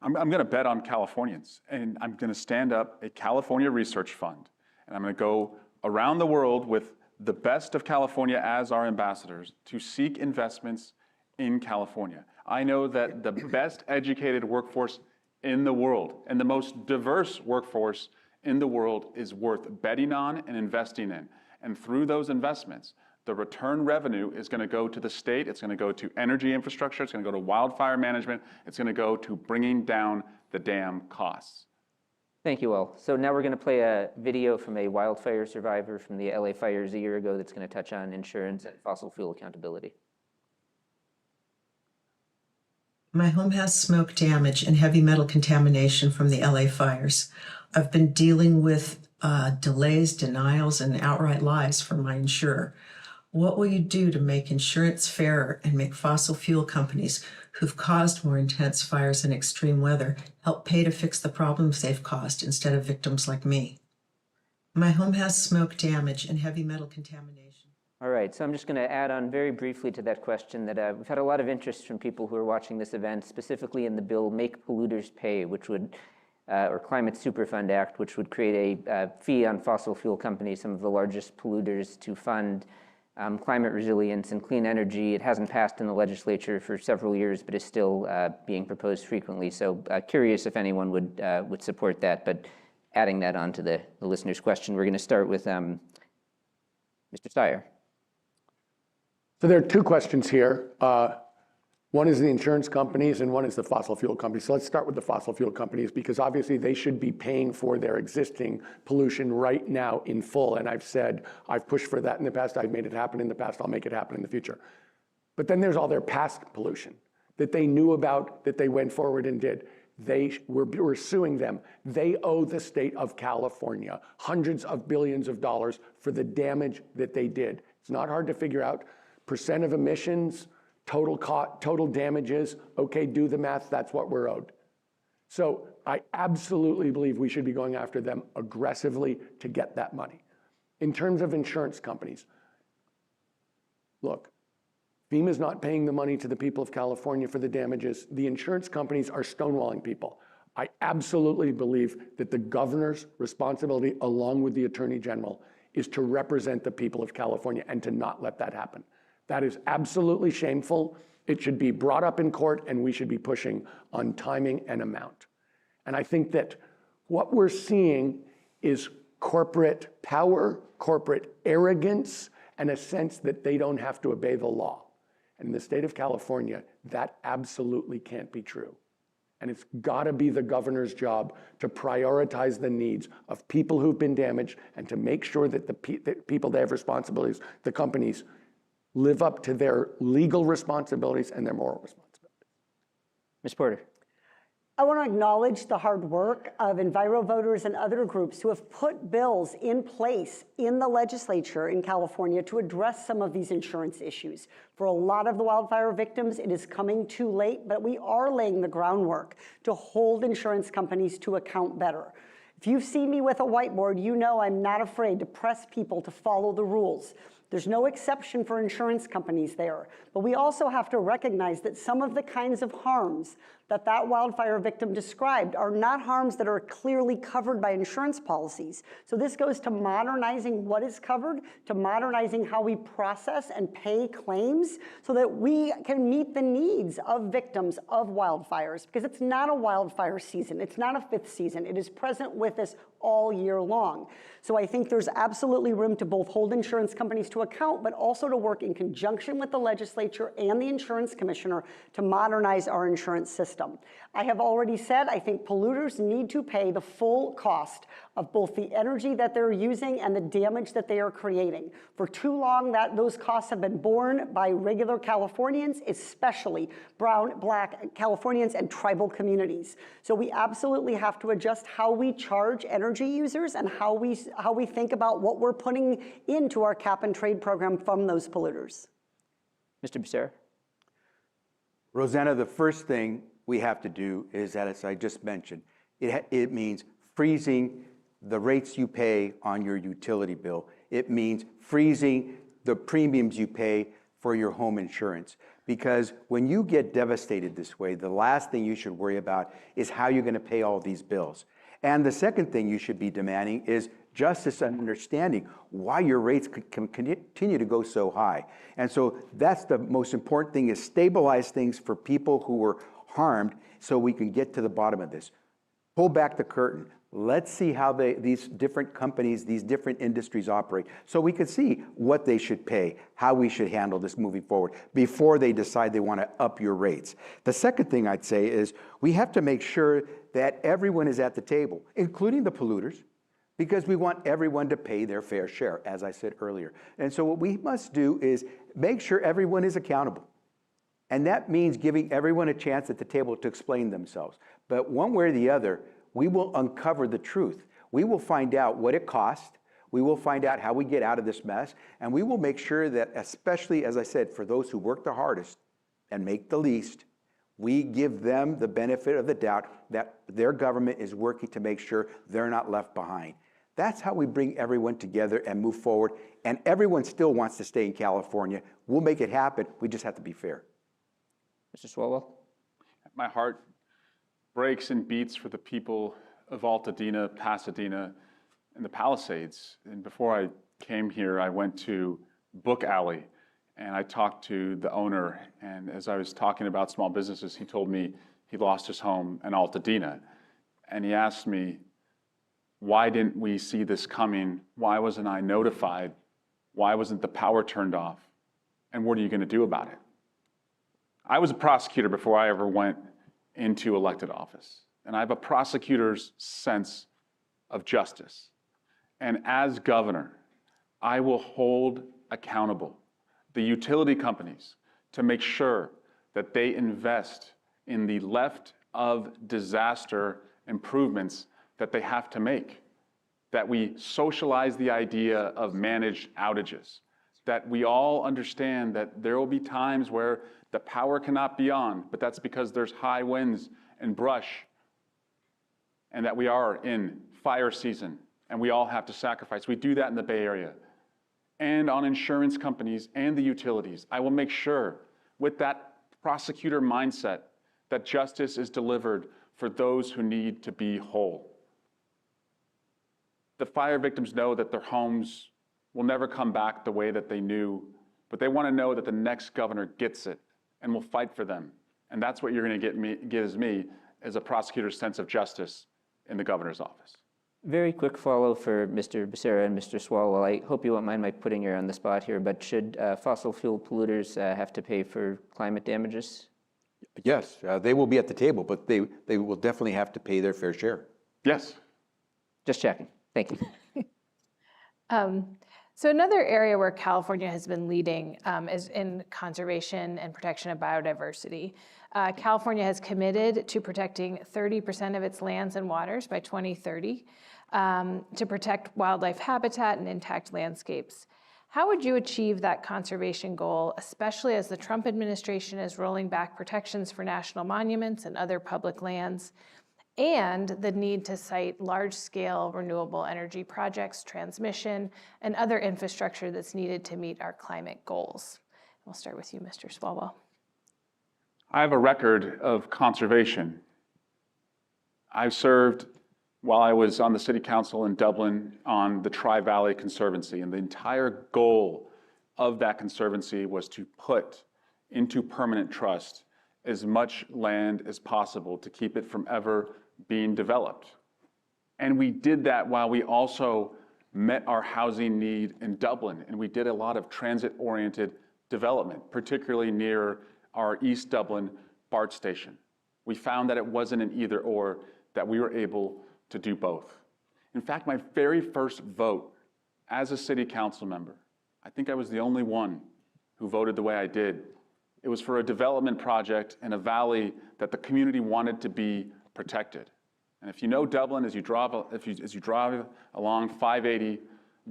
G: I'm going to bet on Californians, and I'm going to stand up a California research fund, and I'm going to go around the world with the best of California as our ambassadors to seek investments in California. I know that the best educated workforce in the world and the most diverse workforce in the world is worth betting on and investing in. And through those investments, the return revenue is going to go to the state, it's going to go to energy infrastructure, it's going to go to wildfire management, it's going to go to bringing down the dam costs.
B: Thank you all. So now we're going to play a video from a wildfire survivor from the LA fires a year ago that's going to touch on insurance and fossil fuel accountability.
H: My home has smoke damage and heavy metal contamination from the LA fires. I've been dealing with delays, denials, and outright lies from my insurer. What will you do to make insurance fairer and make fossil fuel companies who've caused more intense fires and extreme weather help pay to fix the problems they've caused instead of victims like me? My home has smoke damage and heavy metal contamination.
B: All right, so I'm just going to add on very briefly to that question that we've had a lot of interest from people who are watching this event, specifically in the bill Make Polluters Pay, which would, or Climate Superfund Act, which would create a fee on fossil fuel companies, some of the largest polluters, to fund climate resilience and clean energy. It hasn't passed in the legislature for several years, but is still being proposed frequently. So curious if anyone would support that. But adding that on to the listener's question, we're going to start with Mr. Steyer.
F: So there are two questions here. One is the insurance companies and one is the fossil fuel companies. So let's start with the fossil fuel companies, because obviously they should be paying for their existing pollution right now in full. And I've said, I've pushed for that in the past, I've made it happen in the past, I'll make it happen in the future. But then there's all their past pollution that they knew about, that they went forward and did. We're suing them. They owe the state of California hundreds of billions of dollars for the damage that they did. It's not hard to figure out. Percent of emissions, total damages, okay, do the math, that's what we're owed. So I absolutely believe we should be going after them aggressively to get that money. In terms of insurance companies, look, FEMA's not paying the money to the people of California for the damages. The insurance companies are stonewalling people. I absolutely believe that the governor's responsibility, along with the attorney general, is to represent the people of California and to not let that happen. That is absolutely shameful. It should be brought up in court, and we should be pushing on timing and amount. And I think that what we're seeing is corporate power, corporate arrogance, and a sense that they don't have to obey the law. And in the state of California, that absolutely can't be true. And it's got to be the governor's job to prioritize the needs of people who've been damaged and to make sure that the people they have responsibilities, the companies, live up to their legal responsibilities and their moral responsibilities.
B: Ms. Porter.
E: I want to acknowledge the hard work of EnviroVoters and other groups who have put bills in place in the legislature in California to address some of these insurance issues. For a lot of the wildfire victims, it is coming too late, but we are laying the groundwork to hold insurance companies to account better. If you've seen me with a whiteboard, you know I'm not afraid to press people to follow the rules. There's no exception for insurance companies there. But we also have to recognize that some of the kinds of harms that wildfire victim described are not harms that are clearly covered by insurance policies. So this goes to modernizing what is covered, to modernizing how we process and pay claims so that we can meet the needs of victims of wildfires, because it's not a wildfire season. It's not a fifth season. It is present with us all year long. So I think there's absolutely room to both hold insurance companies to account, but also to work in conjunction with the legislature and the insurance commissioner to modernize our insurance system. I have already said I think polluters need to pay the full cost of both the energy that they're using and the damage that they are creating. For too long, those costs have been borne by regular Californians, especially brown, black Californians and tribal communities. So we absolutely have to adjust how we charge energy users and how we think about what we're putting into our cap and trade program from those polluters.
B: Mr. Becerra.
D: Rosanna, the first thing we have to do is, as I just mentioned, it means freezing the rates you pay on your utility bill. It means freezing the premiums you pay for your home insurance. Because when you get devastated this way, the last thing you should worry about is how you're going to pay all these bills. And the second thing you should be demanding is justice and understanding why your rates can continue to go so high. And so that's the most important thing, is stabilize things for people who were harmed so we can get to the bottom of this. Pull back the curtain. Let's see how these different companies, these different industries operate, so we can see what they should pay, how we should handle this moving forward before they decide they want to up your rates. The second thing I'd say is we have to make sure that everyone is at the table, including the polluters, because we want everyone to pay their fair share, as I said earlier. And so what we must do is make sure everyone is accountable. And that means giving everyone a chance at the table to explain themselves. But one way or the other, we will uncover the truth. We will find out what it cost. We will find out how we get out of this mess. And we will make sure that, especially, as I said, for those who work the hardest and make the least, we give them the benefit of the doubt that their government is working to make sure they're not left behind. That's how we bring everyone together and move forward. And everyone still wants to stay in California. We'll make it happen. We just have to be fair.
B: Mr. Swalwell?
G: My heart breaks and beats for the people of Altadena, Pasadena, and the Palisades. And before I came here, I went to Book Alley, and I talked to the owner. And as I was talking about small businesses, he told me he lost his home in Altadena. And he asked me, why didn't we see this coming? Why wasn't I notified? Why wasn't the power turned off? And what are you going to do about it? I was a prosecutor before I ever went into elected office. And I have a prosecutor's sense of justice. And as governor, I will hold accountable the utility companies to make sure that they invest in the left of disaster improvements that they have to make, that we socialize the idea of managed outages, that we all understand that there will be times where the power cannot be on, but that's because there's high winds and brush, and that we are in fire season, and we all have to sacrifice. We do that in the Bay Area. And on insurance companies and the utilities, I will make sure, with that prosecutor mindset, that justice is delivered for those who need to be whole. The fire victims know that their homes will never come back the way that they knew, but they want to know that the next governor gets it and will fight for them. And that's what you're going to gives me as a prosecutor's sense of justice in the governor's office.
B: Very quick follow for Mr. Becerra and Mr. Swalwell. I hope you won't mind my putting you on the spot here, but should fossil fuel polluters have to pay for climate damages?
D: Yes, they will be at the table, but they will definitely have to pay their fair share.
G: Yes.
B: Just checking. Thank you.
C: So another area where California has been leading is in conservation and protection of biodiversity. California has committed to protecting 30% of its lands and waters by 2030 to protect wildlife habitat and intact landscapes. How would you achieve that conservation goal, especially as the Trump administration is rolling back protections for national monuments and other public lands, and the need to site large-scale renewable energy projects, transmission, and other infrastructure that's needed to meet our climate goals? We'll start with you, Mr. Swalwell.
G: I have a record of conservation. I served while I was on the city council in Dublin on the Tri-Valley Conservancy, and the entire goal of that conservancy was to put into permanent trust as much land as possible to keep it from ever being developed. And we did that while we also met our housing need in Dublin, and we did a lot of transit-oriented development, particularly near our East Dublin BART station. We found that it wasn't an either or, that we were able to do both. In fact, my very first vote as a city council member, I think I was the only one who voted the way I did. It was for a development project in a valley that the community wanted to be protected. And if you know Dublin, as you drive along 580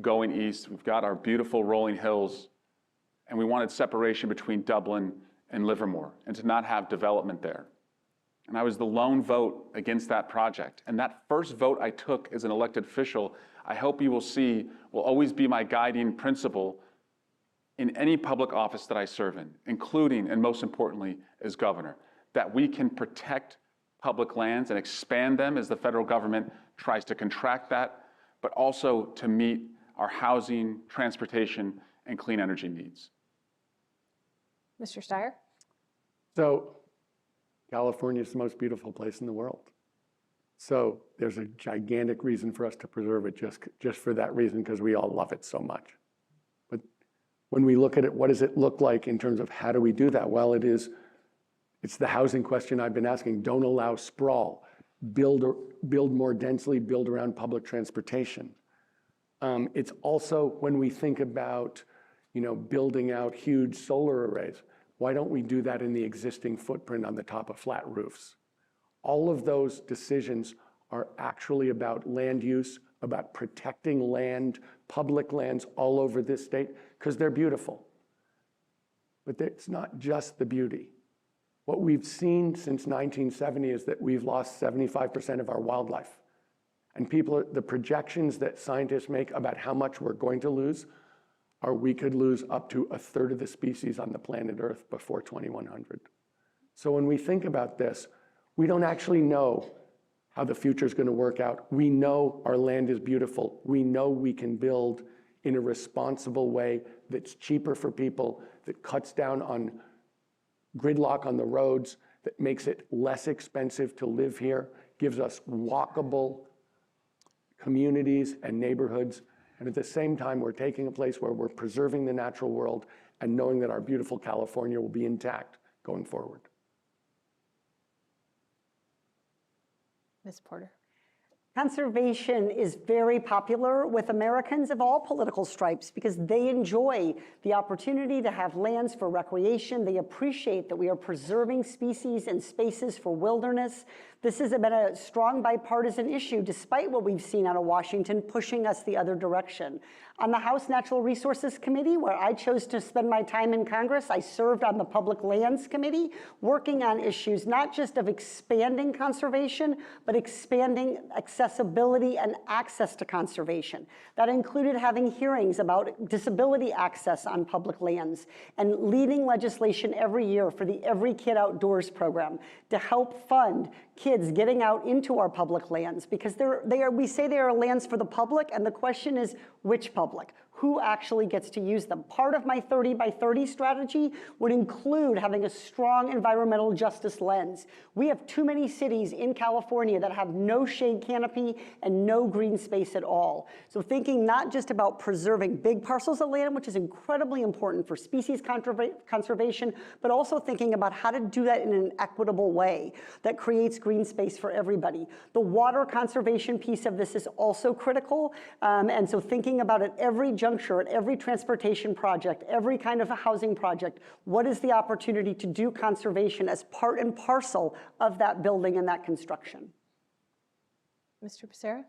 G: going east, we've got our beautiful rolling hills, and we wanted separation between Dublin and Livermore, and to not have development there. And I was the lone vote against that project. And that first vote I took as an elected official, I hope you will see, will always be my guiding principle in any public office that I serve in, including, and most importantly, as governor, that we can protect public lands and expand them as the federal government tries to contract that, but also to meet our housing, transportation, and clean energy needs.
C: Mr. Steyer?
F: So California is the most beautiful place in the world. So there's a gigantic reason for us to preserve it just for that reason, because we all love it so much. But when we look at it, what does it look like in terms of how do we do that? Well, it's the housing question I've been asking. Don't allow sprawl. Build more densely, build around public transportation. It's also when we think about, building out huge solar arrays, why don't we do that in the existing footprint on the top of flat roofs? All of those decisions are actually about land use, about protecting land, public lands all over this state, because they're beautiful. But it's not just the beauty. What we've seen since 1970 is that we've lost 75% of our wildlife. And the projections that scientists make about how much we're going to lose are we could lose up to a third of the species on the planet Earth before 2100. So when we think about this, we don't actually know how the future is going to work out. We know our land is beautiful. We know we can build in a responsible way that's cheaper for people, that cuts down on gridlock on the roads, that makes it less expensive to live here, gives us walkable communities and neighborhoods. And at the same time, we're taking a place where we're preserving the natural world and knowing that our beautiful California will be intact going forward.
C: Ms. Porter?
E: Conservation is very popular with Americans of all political stripes because they enjoy the opportunity to have lands for recreation. They appreciate that we are preserving species and spaces for wilderness. This has been a strong bipartisan issue, despite what we've seen out of Washington pushing us the other direction. On the House Natural Resources Committee, where I chose to spend my time in Congress, I served on the Public Lands Committee, working on issues not just of expanding conservation, but expanding accessibility and access to conservation. That included having hearings about disability access on public lands and leading legislation every year for the Every Kid Outdoors program to help fund kids getting out into our public lands, because we say they are lands for the public, and the question is, which public? Who actually gets to use them? Part of my 30 by 30 strategy would include having a strong environmental justice lens. We have too many cities in California that have no shade canopy and no green space at all. So thinking not just about preserving big parcels of land, which is incredibly important for species conservation, but also thinking about how to do that in an equitable way that creates green space for everybody. The water conservation piece of this is also critical. And so thinking about at every juncture, at every transportation project, every kind of a housing project, what is the opportunity to do conservation as part and parcel of that building and that construction?
C: Mr. Becerra?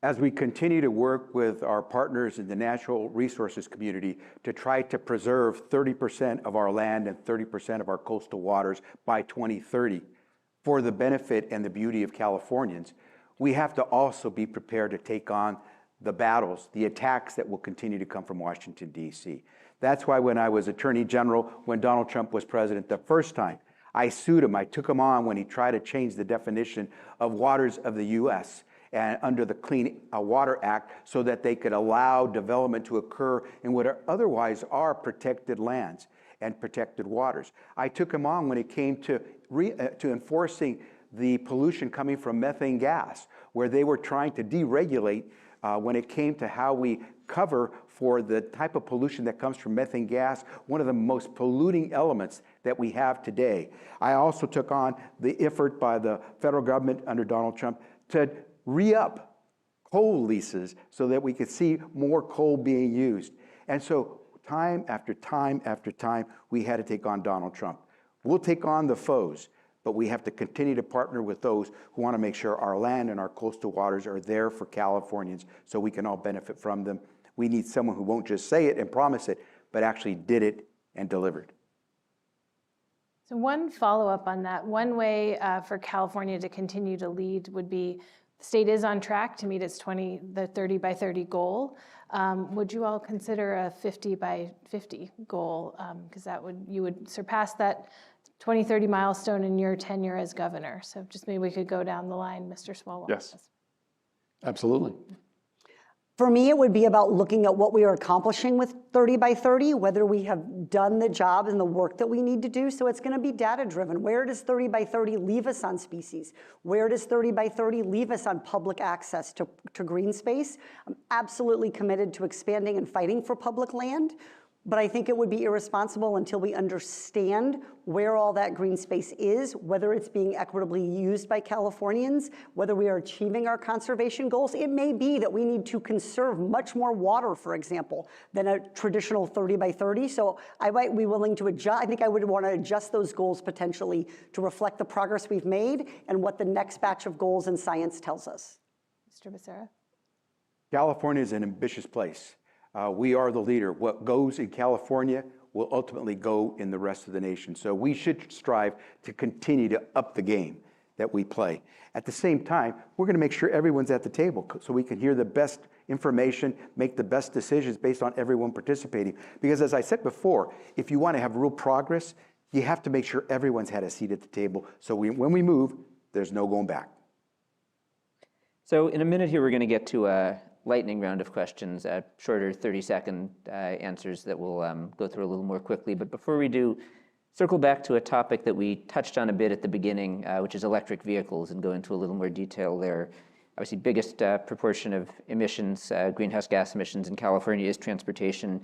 D: As we continue to work with our partners in the natural resources community to try to preserve 30% of our land and 30% of our coastal waters by 2030 for the benefit and the beauty of Californians, we have to also be prepared to take on the battles, the attacks that will continue to come from Washington, D.C. That's why when I was Attorney General, when Donald Trump was president the first time, I sued him. I took him on when he tried to change the definition of waters of the U.S. and under the Clean Water Act so that they could allow development to occur in what otherwise are protected lands and protected waters. I took him on when it came to enforcing the pollution coming from methane gas, where they were trying to deregulate when it came to how we cover for the type of pollution that comes from methane gas, one of the most polluting elements that we have today. I also took on the effort by the federal government under Donald Trump to re-up coal leases so that we could see more coal being used. And so time after time after time, we had to take on Donald Trump. We'll take on the foes, but we have to continue to partner with those who want to make sure our land and our coastal waters are there for Californians so we can all benefit from them. We need someone who won't just say it and promise it, but actually did it and delivered.
C: So one follow-up on that, one way for California to continue to lead would be the state is on track to meet its the 30 by 30 goal. Would you all consider a 50 by 50 goal? Because you would surpass that 2030 milestone in your tenure as governor. So just maybe we could go down the line, Mr. Swalwell.
G: Yes.
F: Absolutely.
E: For me, it would be about looking at what we are accomplishing with 30 by 30, whether we have done the job and the work that we need to do. So it's going to be data driven. Where does 30 by 30 leave us on species? Where does 30 by 30 leave us on public access to green space? I'm absolutely committed to expanding and fighting for public land. But I think it would be irresponsible until we understand where all that green space is, whether it's being equitably used by Californians, whether we are achieving our conservation goals. It may be that we need to conserve much more water, for example, than a traditional 30 by 30. So I might be willing to adjust. I think I would want to adjust those goals potentially to reflect the progress we've made and what the next batch of goals in science tells us.
C: Mr. Becerra?
D: California is an ambitious place. We are the leader. What goes in California will ultimately go in the rest of the nation. So we should strive to continue to up the game that we play. At the same time, we're going to make sure everyone's at the table so we can hear the best information, make the best decisions based on everyone participating. Because as I said before, if you want to have real progress, you have to make sure everyone's had a seat at the table. So when we move, there's no going back.
B: So in a minute here, we're going to get to a lightning round of questions, shorter 30-second answers that we'll go through a little more quickly. But before we do, circle back to a topic that we touched on a bit at the beginning, which is electric vehicles, and go into a little more detail there. Obviously, biggest proportion of emissions, greenhouse gas emissions in California is transportation.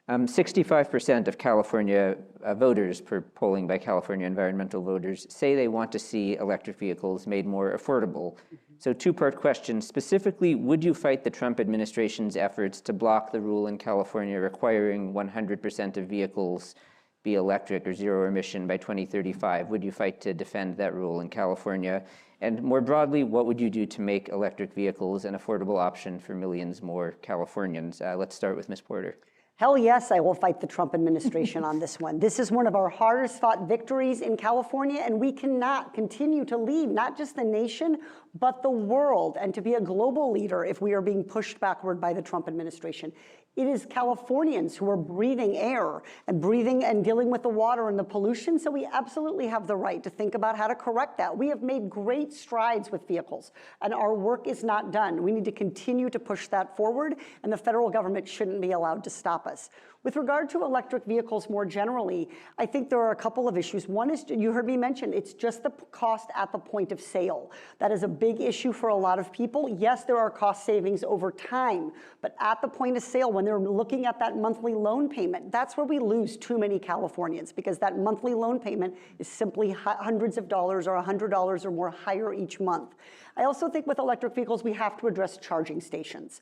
B: 65% of California voters, per polling by California environmental voters, say they want to see electric vehicles made more affordable. So two-part question. Specifically, would you fight the Trump administration's efforts to block the rule in California requiring 100% of vehicles be electric or zero emission by 2035? Would you fight to defend that rule in California? And more broadly, what would you do to make electric vehicles an affordable option for millions more Californians? Let's start with Ms. Porter.
E: Hell yes, I will fight the Trump administration on this one. This is one of our hardest fought victories in California, and we cannot continue to lead not just the nation, but the world, and to be a global leader if we are being pushed backward by the Trump administration. It is Californians who are breathing air and breathing and dealing with the water and the pollution, so we absolutely have the right to think about how to correct that. We have made great strides with vehicles, and our work is not done. We need to continue to push that forward, and the federal government shouldn't be allowed to stop us. With regard to electric vehicles more generally, I think there are a couple of issues. One is, you heard me mention, it's just the cost at the point of sale. That is a big issue for a lot of people. Yes, there are cost savings over time, but at the point of sale, when they're looking at that monthly loan payment, that's where we lose too many Californians, because that monthly loan payment is simply hundreds of dollars or $100 or more higher each month. I also think with electric vehicles, we have to address charging stations.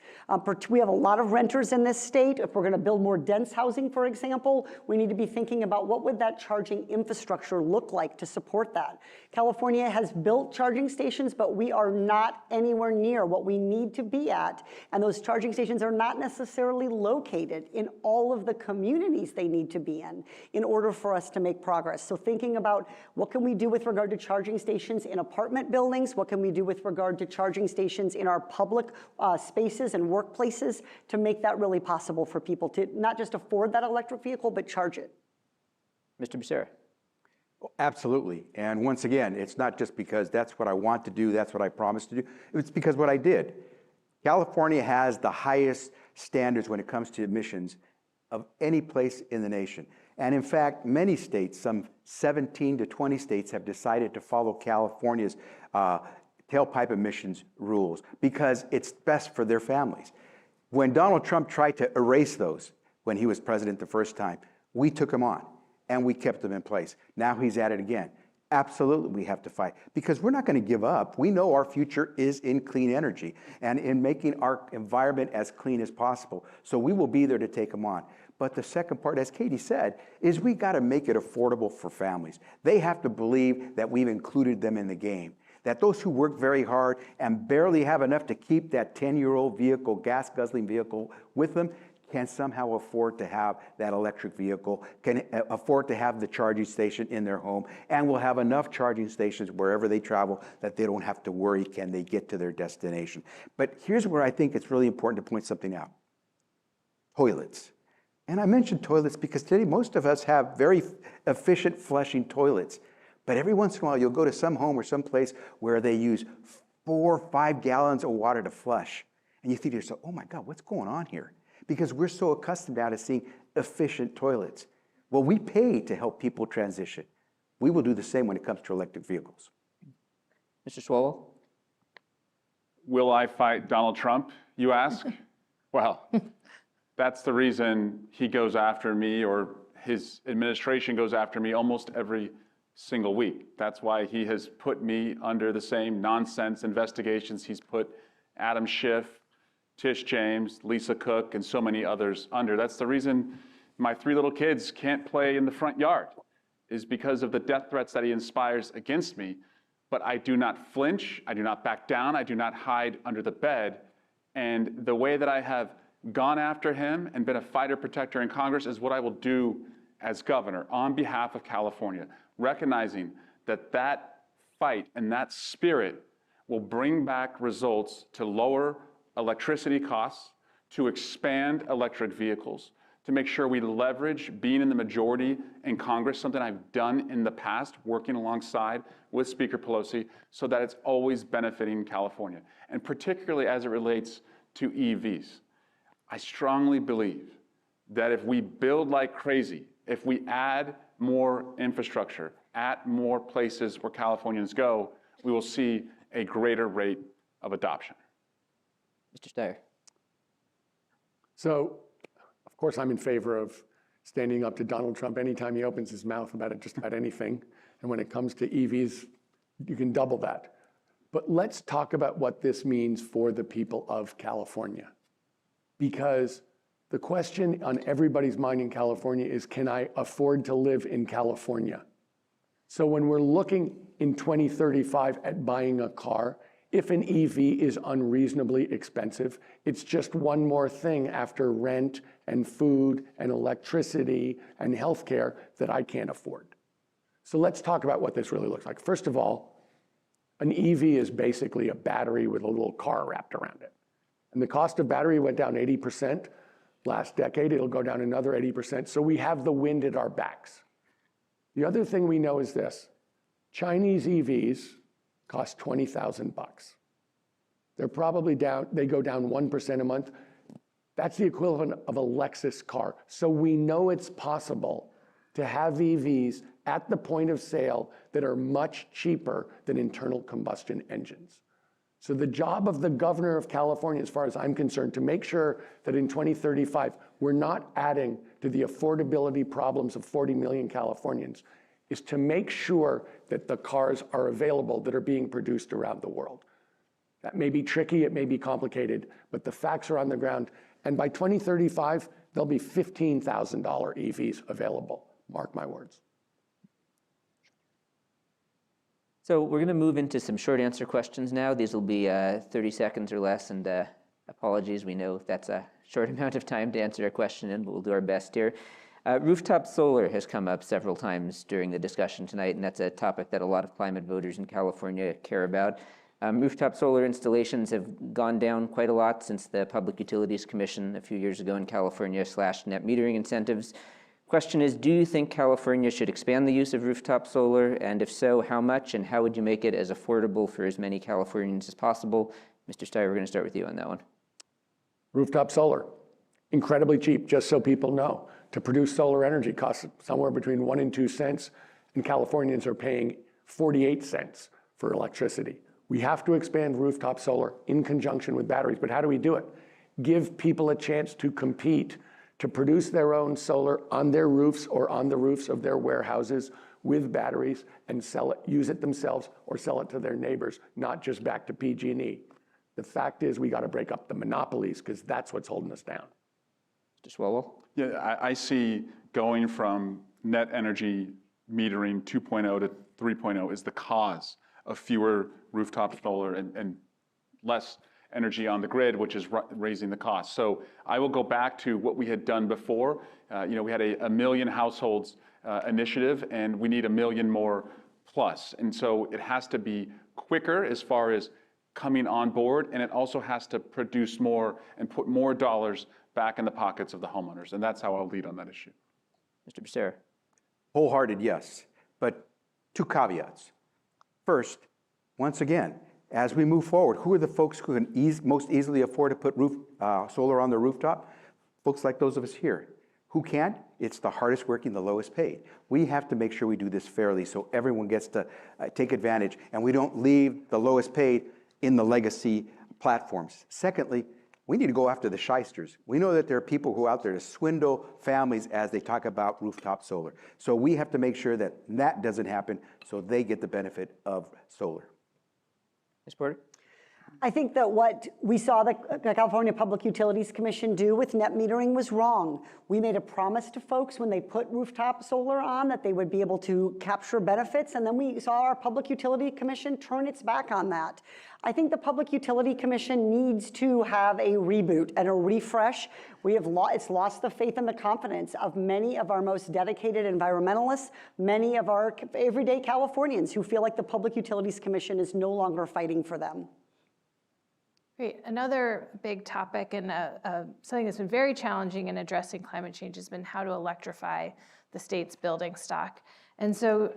E: We have a lot of renters in this state. If we're going to build more dense housing, for example, we need to be thinking about what would that charging infrastructure look like to support that. California has built charging stations, but we are not anywhere near what we need to be at. And those charging stations are not necessarily located in all of the communities they need to be in order for us to make progress. So thinking about what can we do with regard to charging stations in apartment buildings, what can we do with regard to charging stations in our public spaces and workplaces to make that really possible for people to not just afford that electric vehicle, but charge it.
B: Mr. Becerra.
D: Absolutely. And once again, it's not just because that's what I want to do, that's what I promised to do. It's because what I did. California has the highest standards when it comes to emissions of any place in the nation. And in fact, many states, some 17 to 20 states, have decided to follow California's tailpipe emissions rules because it's best for their families. When Donald Trump tried to erase those when he was president the first time, we took him on and we kept them in place. Now he's at it again. Absolutely, we have to fight because we're not going to give up. We know our future is in clean energy and in making our environment as clean as possible. So we will be there to take them on. But the second part, as Katie said, is we got to make it affordable for families. They have to believe that we've included them in the game. That those who work very hard and barely have enough to keep that 10-year-old vehicle, gas-guzzling vehicle with them, can somehow afford to have that electric vehicle, can afford to have the charging station in their home, and will have enough charging stations wherever they travel that they don't have to worry, can they get to their destination. But here's where I think it's really important to point something out. Toilets. And I mentioned toilets because today most of us have very efficient flushing toilets. But every once in a while, you'll go to some home or some place where they use 4 or 5 gallons of water to flush. And you think to yourself, oh my God, what's going on here? Because we're so accustomed now to seeing efficient toilets. Well, we pay to help people transition. We will do the same when it comes to electric vehicles.
B: Mr. Swalwell?
G: Will I fight Donald Trump, you ask? Well, that's the reason he goes after me, or his administration goes after me almost every single week. That's why he has put me under the same nonsense investigations he's put Adam Schiff, Tish James, Lisa Cook, and so many others under. That's the reason my 3 little kids can't play in the front yard, is because of the death threats that he inspires against me. But I do not flinch, I do not back down, I do not hide under the bed. And the way that I have gone after him and been a fighter protector in Congress is what I will do as governor on behalf of California, recognizing that that fight and that spirit will bring back results to lower electricity costs, to expand electric vehicles, to make sure we leverage being in the majority in Congress, something I've done in the past, working alongside with Speaker Pelosi, so that it's always benefiting California. And particularly as it relates to EVs, I strongly believe that if we build like crazy, if we add more infrastructure at more places where Californians go, we will see a greater rate of adoption.
B: Mr. Steyer?
F: So, of course, I'm in favor of standing up to Donald Trump anytime he opens his mouth about it, just about anything. And when it comes to EVs, you can double that. But let's talk about what this means for the people of California. Because the question on everybody's mind in California is, can I afford to live in California? So when we're looking in 2035 at buying a car, if an EV is unreasonably expensive, it's just one more thing after rent and food and electricity and healthcare that I can't afford. So let's talk about what this really looks like. First of all, an EV is basically a battery with a little car wrapped around it. And the cost of battery went down 80% last decade. It'll go down another 80%. So we have the wind at our backs. The other thing we know is this: Chinese EVs cost $20,000. They're probably down, they go down 1% a month. That's the equivalent of a Lexus car. So we know it's possible to have EVs at the point of sale that are much cheaper than internal combustion engines. So the job of the governor of California, as far as I'm concerned, to make sure that in 2035, we're not adding to the affordability problems of 40 million Californians, is to make sure that the cars are available that are being produced around the world. That may be tricky, it may be complicated, but the facts are on the ground. And by 2035, there'll be $15,000 EVs available. Mark my words.
B: So we're going to move into some short answer questions now. These will be 30 seconds or less, and apologies, we know that's a short amount of time to answer a question in, but we'll do our best here. Rooftop solar has come up several times during the discussion tonight, and that's a topic that a lot of climate voters in California care about. Rooftop solar installations have gone down quite a lot since the Public Utilities Commission a few years ago in California slashed net metering incentives. Question is, do you think California should expand the use of rooftop solar? And if so, how much? And how would you make it as affordable for as many Californians as possible? Mr. Steyer, we're going to start with you on that one.
F: Rooftop solar, incredibly cheap, just so people know. To produce solar energy costs somewhere between 1 and 2 cents, and Californians are paying 48 cents for electricity. We have to expand rooftop solar in conjunction with batteries, but how do we do it? Give people a chance to compete, to produce their own solar on their roofs or on the roofs of their warehouses with batteries and sell it, use it themselves or sell it to their neighbors, not just back to PG&E. The fact is we got to break up the monopolies because that's what's holding us down.
B: Mr. Swalwell?
G: Yeah, I see going from net energy metering 2.0 to 3.0 is the cause of fewer rooftop solar and less energy on the grid, which is raising the cost. So I will go back to what we had done before. We had a million households initiative, and we need 1 million more plus. And so it has to be quicker as far as coming on board, and it also has to produce more and put more dollars back in the pockets of the homeowners. And that's how I'll lead on that issue.
B: Mr. Becerra?
D: Wholehearted yes, but 2 caveats. First, once again, as we move forward, who are the folks who can most easily afford to put solar on their rooftop? Folks like those of us here. Who can't? It's the hardest working, the lowest paid. We have to make sure we do this fairly so everyone gets to take advantage and we don't leave the lowest paid in the legacy platforms. Secondly, we need to go after the shysters. We know that there are people who are out there to swindle families as they talk about rooftop solar. So we have to make sure that that doesn't happen so they get the benefit of solar.
B: Ms. Porter?
E: I think that what we saw the California Public Utilities Commission do with net metering was wrong. We made a promise to folks when they put rooftop solar on that they would be able to capture benefits, and then we saw our Public Utility Commission turn its back on that. I think the Public Utility Commission needs to have a reboot and a refresh. It's lost the faith and the confidence of many of our most dedicated environmentalists, many of our everyday Californians who feel like the Public Utilities Commission is no longer fighting for them.
C: Great. Another big topic and something that's been very challenging in addressing climate change has been how to electrify the state's building stock. And so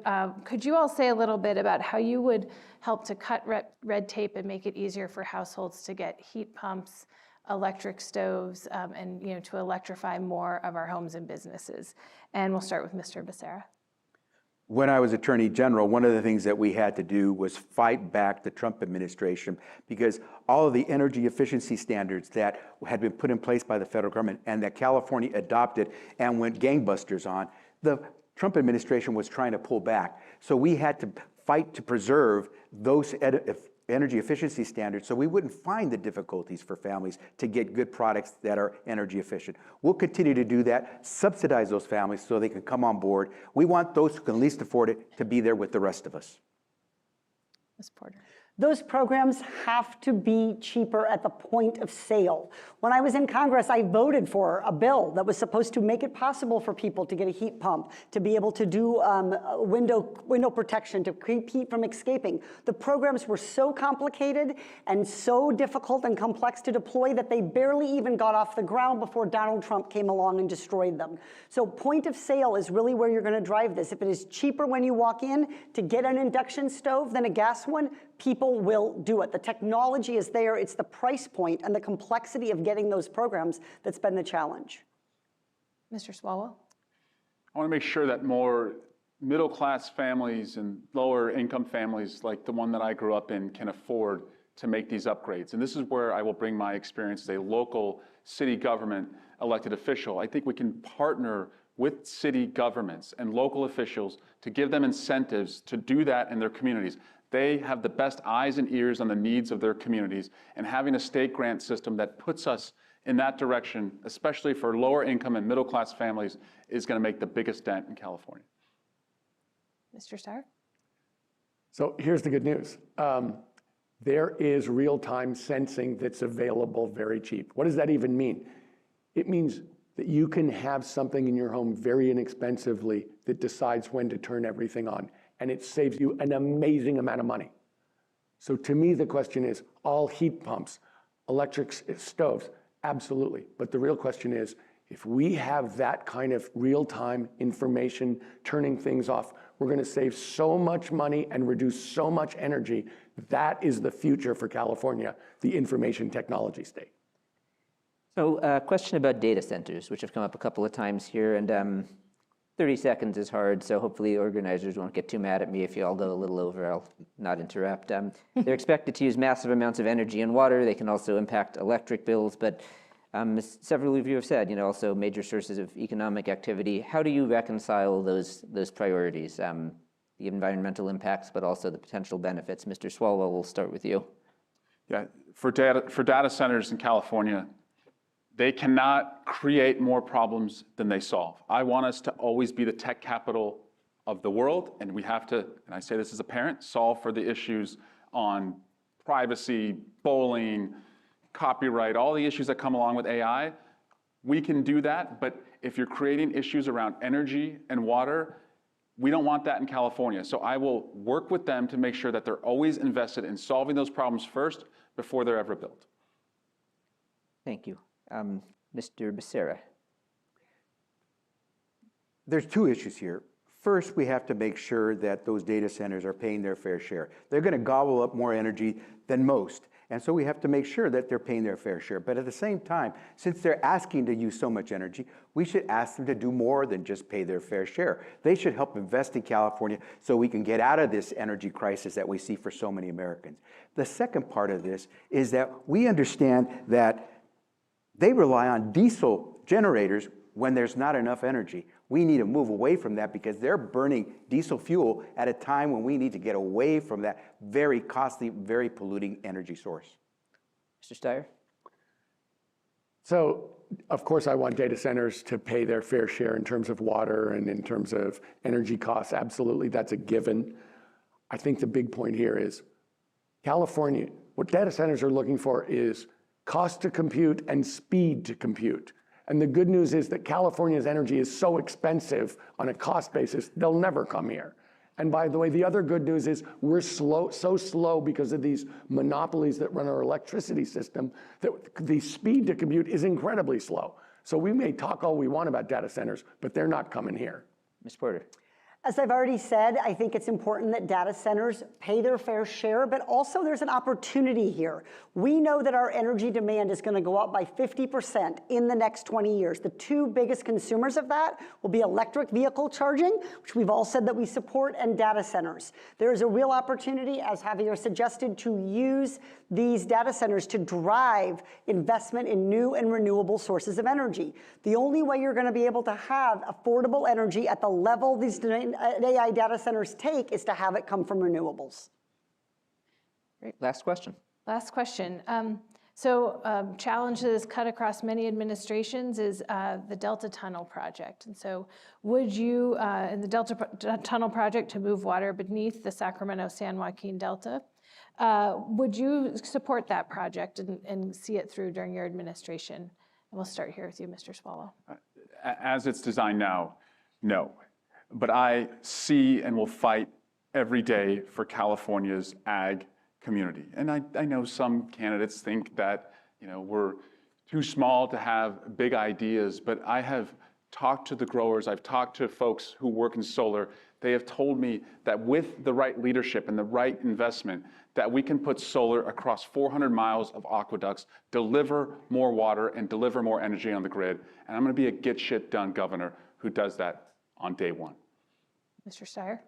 C: could you all say a little bit about how you would help to cut red tape and make it easier for households to get heat pumps, electric stoves, and to electrify more of our homes and businesses? And we'll start with Mr. Becerra.
D: When I was Attorney General, one of the things that we had to do was fight back the Trump administration because all of the energy efficiency standards that had been put in place by the federal government and that California adopted and went gangbusters on, the Trump administration was trying to pull back. So we had to fight to preserve those energy efficiency standards so we wouldn't find the difficulties for families to get good products that are energy efficient. We'll continue to do that, subsidize those families so they can come on board. We want those who can least afford it to be there with the rest of us.
C: Ms. Porter.
E: Those programs have to be cheaper at the point of sale. When I was in Congress, I voted for a bill that was supposed to make it possible for people to get a heat pump, to be able to do window protection, to keep heat from escaping. The programs were so complicated and so difficult and complex to deploy that they barely even got off the ground before Donald Trump came along and destroyed them. So point of sale is really where you're going to drive this. If it is cheaper when you walk in to get an induction stove than a gas one, people will do it. The technology is there. It's the price point and the complexity of getting those programs that's been the challenge.
C: Mr. Swalwell.
G: I want to make sure that more middle-class families and lower-income families like the one that I grew up in can afford to make these upgrades. And this is where I will bring my experience as a local city government elected official. I think we can partner with city governments and local officials to give them incentives to do that in their communities. They have the best eyes and ears on the needs of their communities, and having a state grant system that puts us in that direction, especially for lower income and middle class families, is going to make the biggest dent in California.
C: Mr. Steyer.
F: So here's the good news. There is real-time sensing that's available very cheap. What does that even mean? It means that you can have something in your home very inexpensively that decides when to turn everything on. And it saves you an amazing amount of money. So to me, the question is, all heat pumps, electric stoves, absolutely. But the real question is, if we have that kind of real-time information turning things off, we're going to save so much money and reduce so much energy. That is the future for California, the information technology state.
B: So a question about data centers, which have come up a couple of times here. And 30 seconds is hard, so hopefully organizers won't get too mad at me if you all go a little over. I'll not interrupt. They're expected to use massive amounts of energy and water. They can also impact electric bills, but as several of you have said, also major sources of economic activity. How do you reconcile those priorities, the environmental impacts, but also the potential benefits? Mr. Swalwell, we'll start with you.
G: Yeah, for data centers in California, they cannot create more problems than they solve. I want us to always be the tech capital of the world, and we have to, and I say this as a parent, solve for the issues on privacy, bullying, copyright, all the issues that come along with AI. We can do that, but if you're creating issues around energy and water, we don't want that in California. So I will work with them to make sure that they're always invested in solving those problems first before they're ever built.
B: Thank you. Mr. Becerra.
D: There's two issues here. First, we have to make sure that those data centers are paying their fair share. They're going to gobble up more energy than most. And so we have to make sure that they're paying their fair share. But at the same time, since they're asking to use so much energy, we should ask them to do more than just pay their fair share. They should help invest in California so we can get out of this energy crisis that we see for so many Americans. The second part of this is that we understand that they rely on diesel generators when there's not enough energy. We need to move away from that because they're burning diesel fuel at a time when we need to get away from that very costly, very polluting energy source.
B: Mr. Steyer?
F: So, of course, I want data centers to pay their fair share in terms of water and in terms of energy costs. Absolutely, that's a given. I think the big point here is California, what data centers are looking for is cost to compute and speed to compute. And the good news is that California's energy is so expensive on a cost basis, they'll never come here. And by the way, the other good news is we're so slow because of these monopolies that run our electricity system that the speed to compute is incredibly slow. So we may talk all we want about data centers, but they're not coming here.
B: Ms. Porter?
E: As I've already said, I think it's important that data centers pay their fair share, but also there's an opportunity here. We know that our energy demand is going to go up by 50% in the next 20 years. The two biggest consumers of that will be electric vehicle charging, which we've all said that we support, and data centers. There is a real opportunity, as Xavier suggested, to use these data centers to drive investment in new and renewable sources of energy. The only way you're going to be able to have affordable energy at the level these AI data centers take is to have it come from renewables.
B: Great. Last question.
C: Last question. Challenge that is cut across many administrations is the Delta Tunnel project. And so would you, in the Delta Tunnel project to move water beneath the Sacramento-San Joaquin Delta, would you support that project and see it through during your administration? And we'll start here with you, Mr. Swalwell.
G: As it's designed now, no. But I see and will fight every day for California's ag community. And I know some candidates think that we're too small to have big ideas, but I have talked to the growers, I've talked to folks who work in solar. They have told me that with the right leadership and the right investment, that we can put solar across 400 miles of aqueducts, deliver more water and deliver more energy on the grid. And I'm going to be a get shit done governor who does that on day one.
C: Mr. Steyer?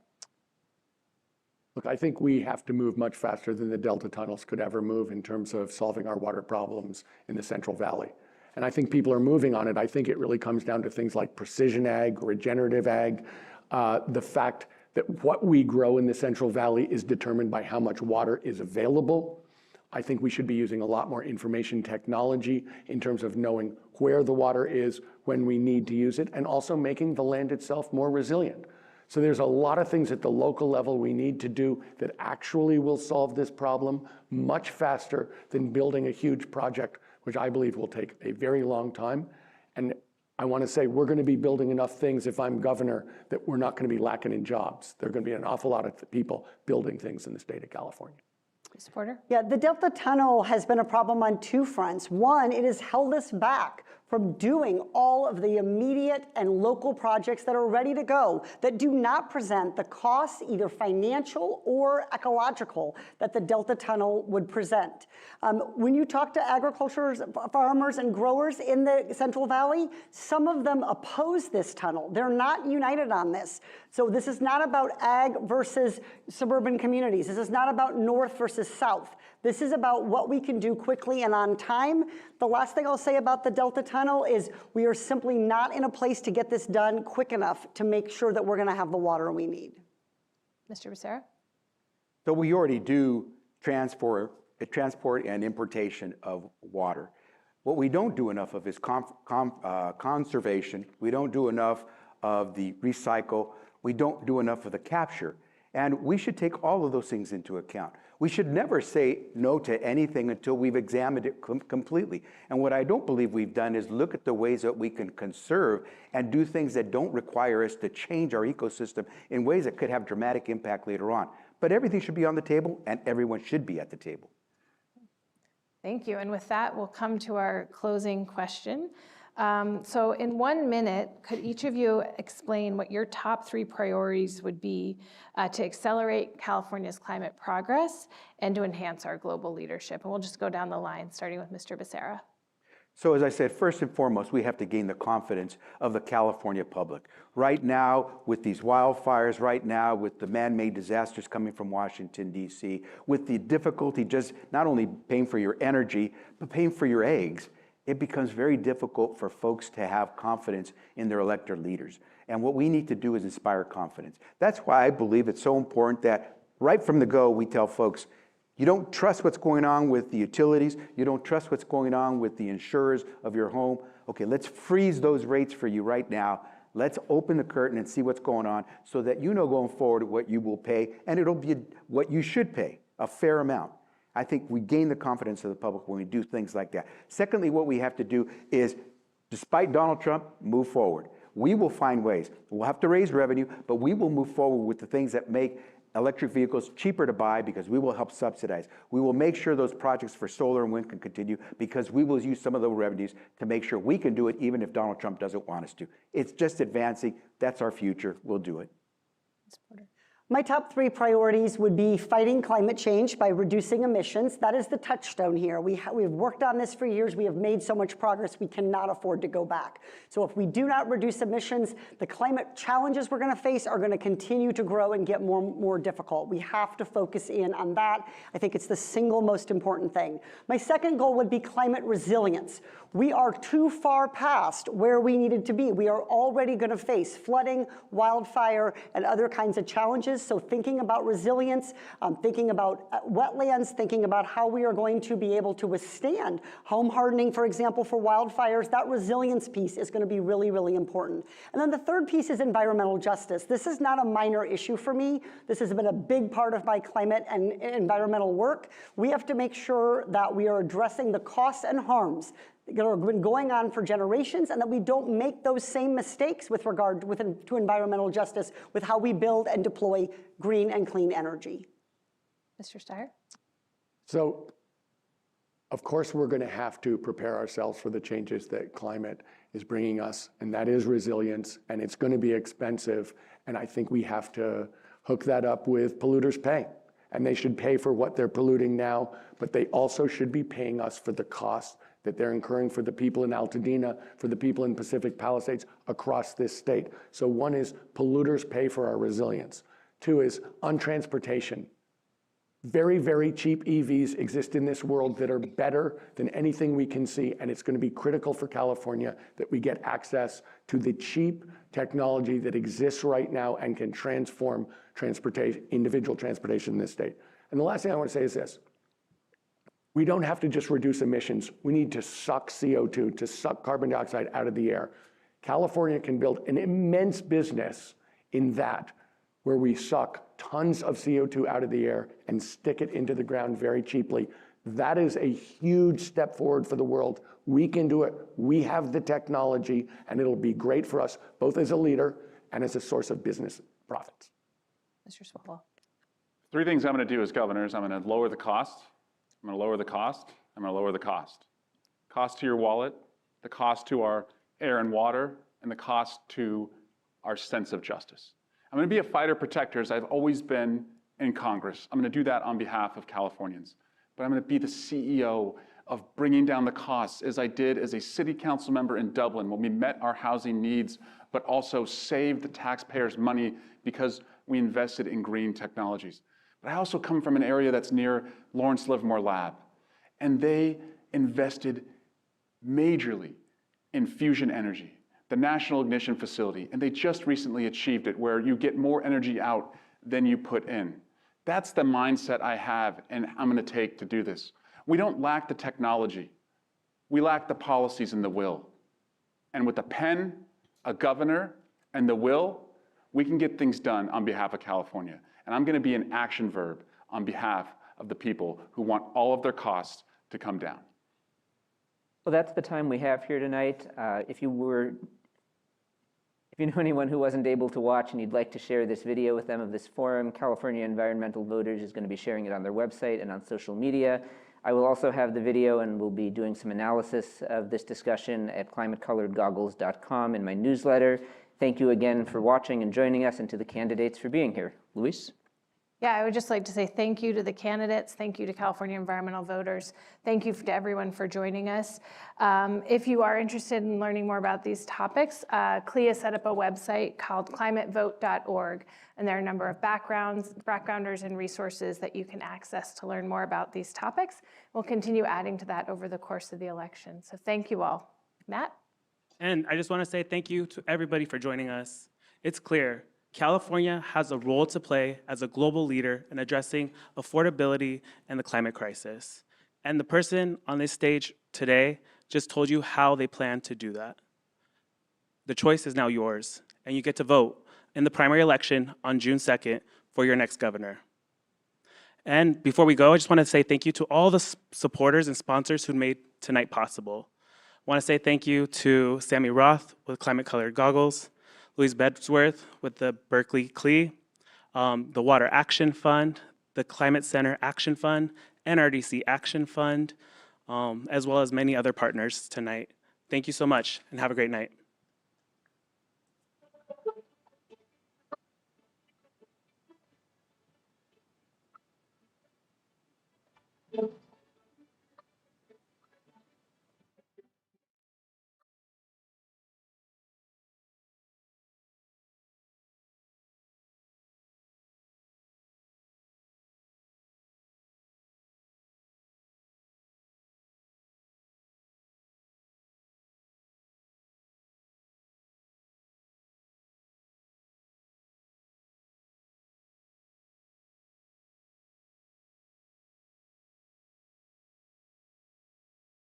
F: Look, I think we have to move much faster than the Delta tunnels could ever move in terms of solving our water problems in the Central Valley. And I think people are moving on it. I think it really comes down to things like precision ag, regenerative ag, the fact that what we grow in the Central Valley is determined by how much water is available. I think we should be using a lot more information technology in terms of knowing where the water is, when we need to use it, and also making the land itself more resilient. So there's a lot of things at the local level we need to do that actually will solve this problem much faster than building a huge project, which I believe will take a very long time. And I want to say we're going to be building enough things if I'm governor that we're not going to be lacking in jobs. There are going to be an awful lot of people building things in the state of California.
C: Ms. Porter?
E: Yeah, the Delta Tunnel has been a problem on two fronts. One, it has held us back from doing all of the immediate and local projects that are ready to go, that do not present the costs, either financial or ecological, that the Delta Tunnel would present. When you talk to agriculture farmers and growers in the Central Valley, some of them oppose this tunnel. They're not united on this. So this is not about ag versus suburban communities. This is not about north versus south. This is about what we can do quickly and on time. The last thing I'll say about the Delta Tunnel is we are simply not in a place to get this done quick enough to make sure that we're going to have the water we need.
C: Mr. Becerra?
D: So we already do transport and importation of water. What we don't do enough of is conservation. We don't do enough of the recycle. We don't do enough of the capture. And we should take all of those things into account. We should never say no to anything until we've examined it completely. And what I don't believe we've done is look at the ways that we can conserve and do things that don't require us to change our ecosystem in ways that could have dramatic impact later on. But everything should be on the table, and everyone should be at the table.
C: Thank you. And with that, we'll come to our closing question. So in 1 minute, could each of you explain what your top 3 priorities would be to accelerate California's climate progress and to enhance our global leadership? And we'll just go down the line, starting with Mr. Becerra.
D: So as I said, first and foremost, we have to gain the confidence of the California public. Right now, with these wildfires, right now, with the man-made disasters coming from Washington, D.C., with the difficulty just not only paying for your energy, but paying for your eggs, it becomes very difficult for folks to have confidence in their elected leaders. And what we need to do is inspire confidence. That's why I believe it's so important that right from the go, we tell folks, you don't trust what's going on with the utilities, you don't trust what's going on with the insurers of your home. Okay, let's freeze those rates for you right now. Let's open the curtain and see what's going on so that you know going forward what you will pay, and it'll be what you should pay, a fair amount. I think we gain the confidence of the public when we do things like that. Secondly, what we have to do is, despite Donald Trump, move forward. We will find ways. We'll have to raise revenue, but we will move forward with the things that make electric vehicles cheaper to buy because we will help subsidize. We will make sure those projects for solar and wind can continue because we will use some of those revenues to make sure we can do it even if Donald Trump doesn't want us to. It's just advancing. That's our future. We'll do it.
E: My top 3 priorities would be fighting climate change by reducing emissions. That is the touchstone here. We've worked on this for years. We have made so much progress, we cannot afford to go back. So if we do not reduce emissions, the climate challenges we're going to face are going to continue to grow and get more difficult. We have to focus in on that. I think it's the single most important thing. My second goal would be climate resilience. We are too far past where we needed to be. We are already going to face flooding, wildfire, and other kinds of challenges. So thinking about resilience, thinking about wetlands, thinking about how we are going to be able to withstand home hardening, for example, for wildfires, that resilience piece is going to be really, really important. And then the third piece is environmental justice. This is not a minor issue for me. This has been a big part of my climate and environmental work. We have to make sure that we are addressing the costs and harms that have been going on for generations, and that we don't make those same mistakes with regard to environmental justice with how we build and deploy green and clean energy.
C: Mr. Steyer?
F: So, of course, we're going to have to prepare ourselves for the changes that climate is bringing us, and that is resilience, and it's going to be expensive, and I think we have to hook that up with polluters pay. And they should pay for what they're polluting now, but they also should be paying us for the cost that they're incurring for the people in Altadena, for the people in Pacific Palisades across this state. So one is polluters pay for our resilience. 2 is on transportation. Very, very cheap EVs exist in this world that are better than anything we can see, and it's going to be critical for California that we get access to the cheap technology that exists right now and can transform transportation, individual transportation in this state. And the last thing I want to say is this. We don't have to just reduce emissions. We need to suck CO2, to suck carbon dioxide out of the air. California can build an immense business in that, where we suck tons of CO2 out of the air and stick it into the ground very cheaply. That is a huge step forward for the world. We can do it. We have the technology, and it'll be great for us, both as a leader and as a source of business profits.
C: Mr. Swalwell?
G: 3 things I'm going to do as governor is I'm going to lower the cost. I'm going to lower the cost. I'm going to lower the cost. Cost to your wallet, the cost to our air and water, and the cost to our sense of justice. I'm going to be a fighter protector, as I've always been in Congress. I'm going to do that on behalf of Californians. But I'm going to be the CEO of bringing down the costs, as I did as a city council member in Dublin when we met our housing needs, but also saved the taxpayers' money because we invested in green technologies. But I also come from an area that's near Lawrence Livermore Lab, and they invested majorly in fusion energy, the National Ignition Facility, and they just recently achieved it where you get more energy out than you put in. That's the mindset I have and I'm going to take to do this. We don't lack the technology. We lack the policies and the will. And with a pen, a governor, and the will, we can get things done on behalf of California. And I'm going to be an action verb on behalf of the people who want all of their costs to come down.
B: Well, that's the time we have here tonight. If you know anyone who wasn't able to watch and you'd like to share this video with them of this forum, California Environmental Voters is going to be sharing it on their website and on social media. I will also have the video, and we'll be doing some analysis of this discussion at climatecoloredgoggles.com in my newsletter. Thank you again for watching and joining us, and to the candidates for being here. Louise?
C: Yeah, I would just like to say thank you to the candidates. Thank you to California environmental voters. Thank you to everyone for joining us. If you are interested in learning more about these topics, CLEE has set up a website called climatevote.org, and there are a number of backgrounders and resources that you can access to learn more about these topics. We'll continue adding to that over the course of the election. So thank you all. Matt?
I: And I just want to say thank you to everybody for joining us. It's clear California has a role to play as a global leader in addressing affordability and the climate crisis. And the person on this stage today just told you how they plan to do that. The choice is now yours, and you get to vote in the primary election on June 2nd for your next governor. And before we go, I just want to say thank you to all the supporters and sponsors who made tonight possible. I want to say thank you to Sammy Roth with Climate Colored Goggles, Louise Bedsworth with the Berkeley CLEE, the Water Action Fund, the Climate Center Action Fund, NRDC Action Fund, as well as many other partners tonight. Thank you so much, and have a great night.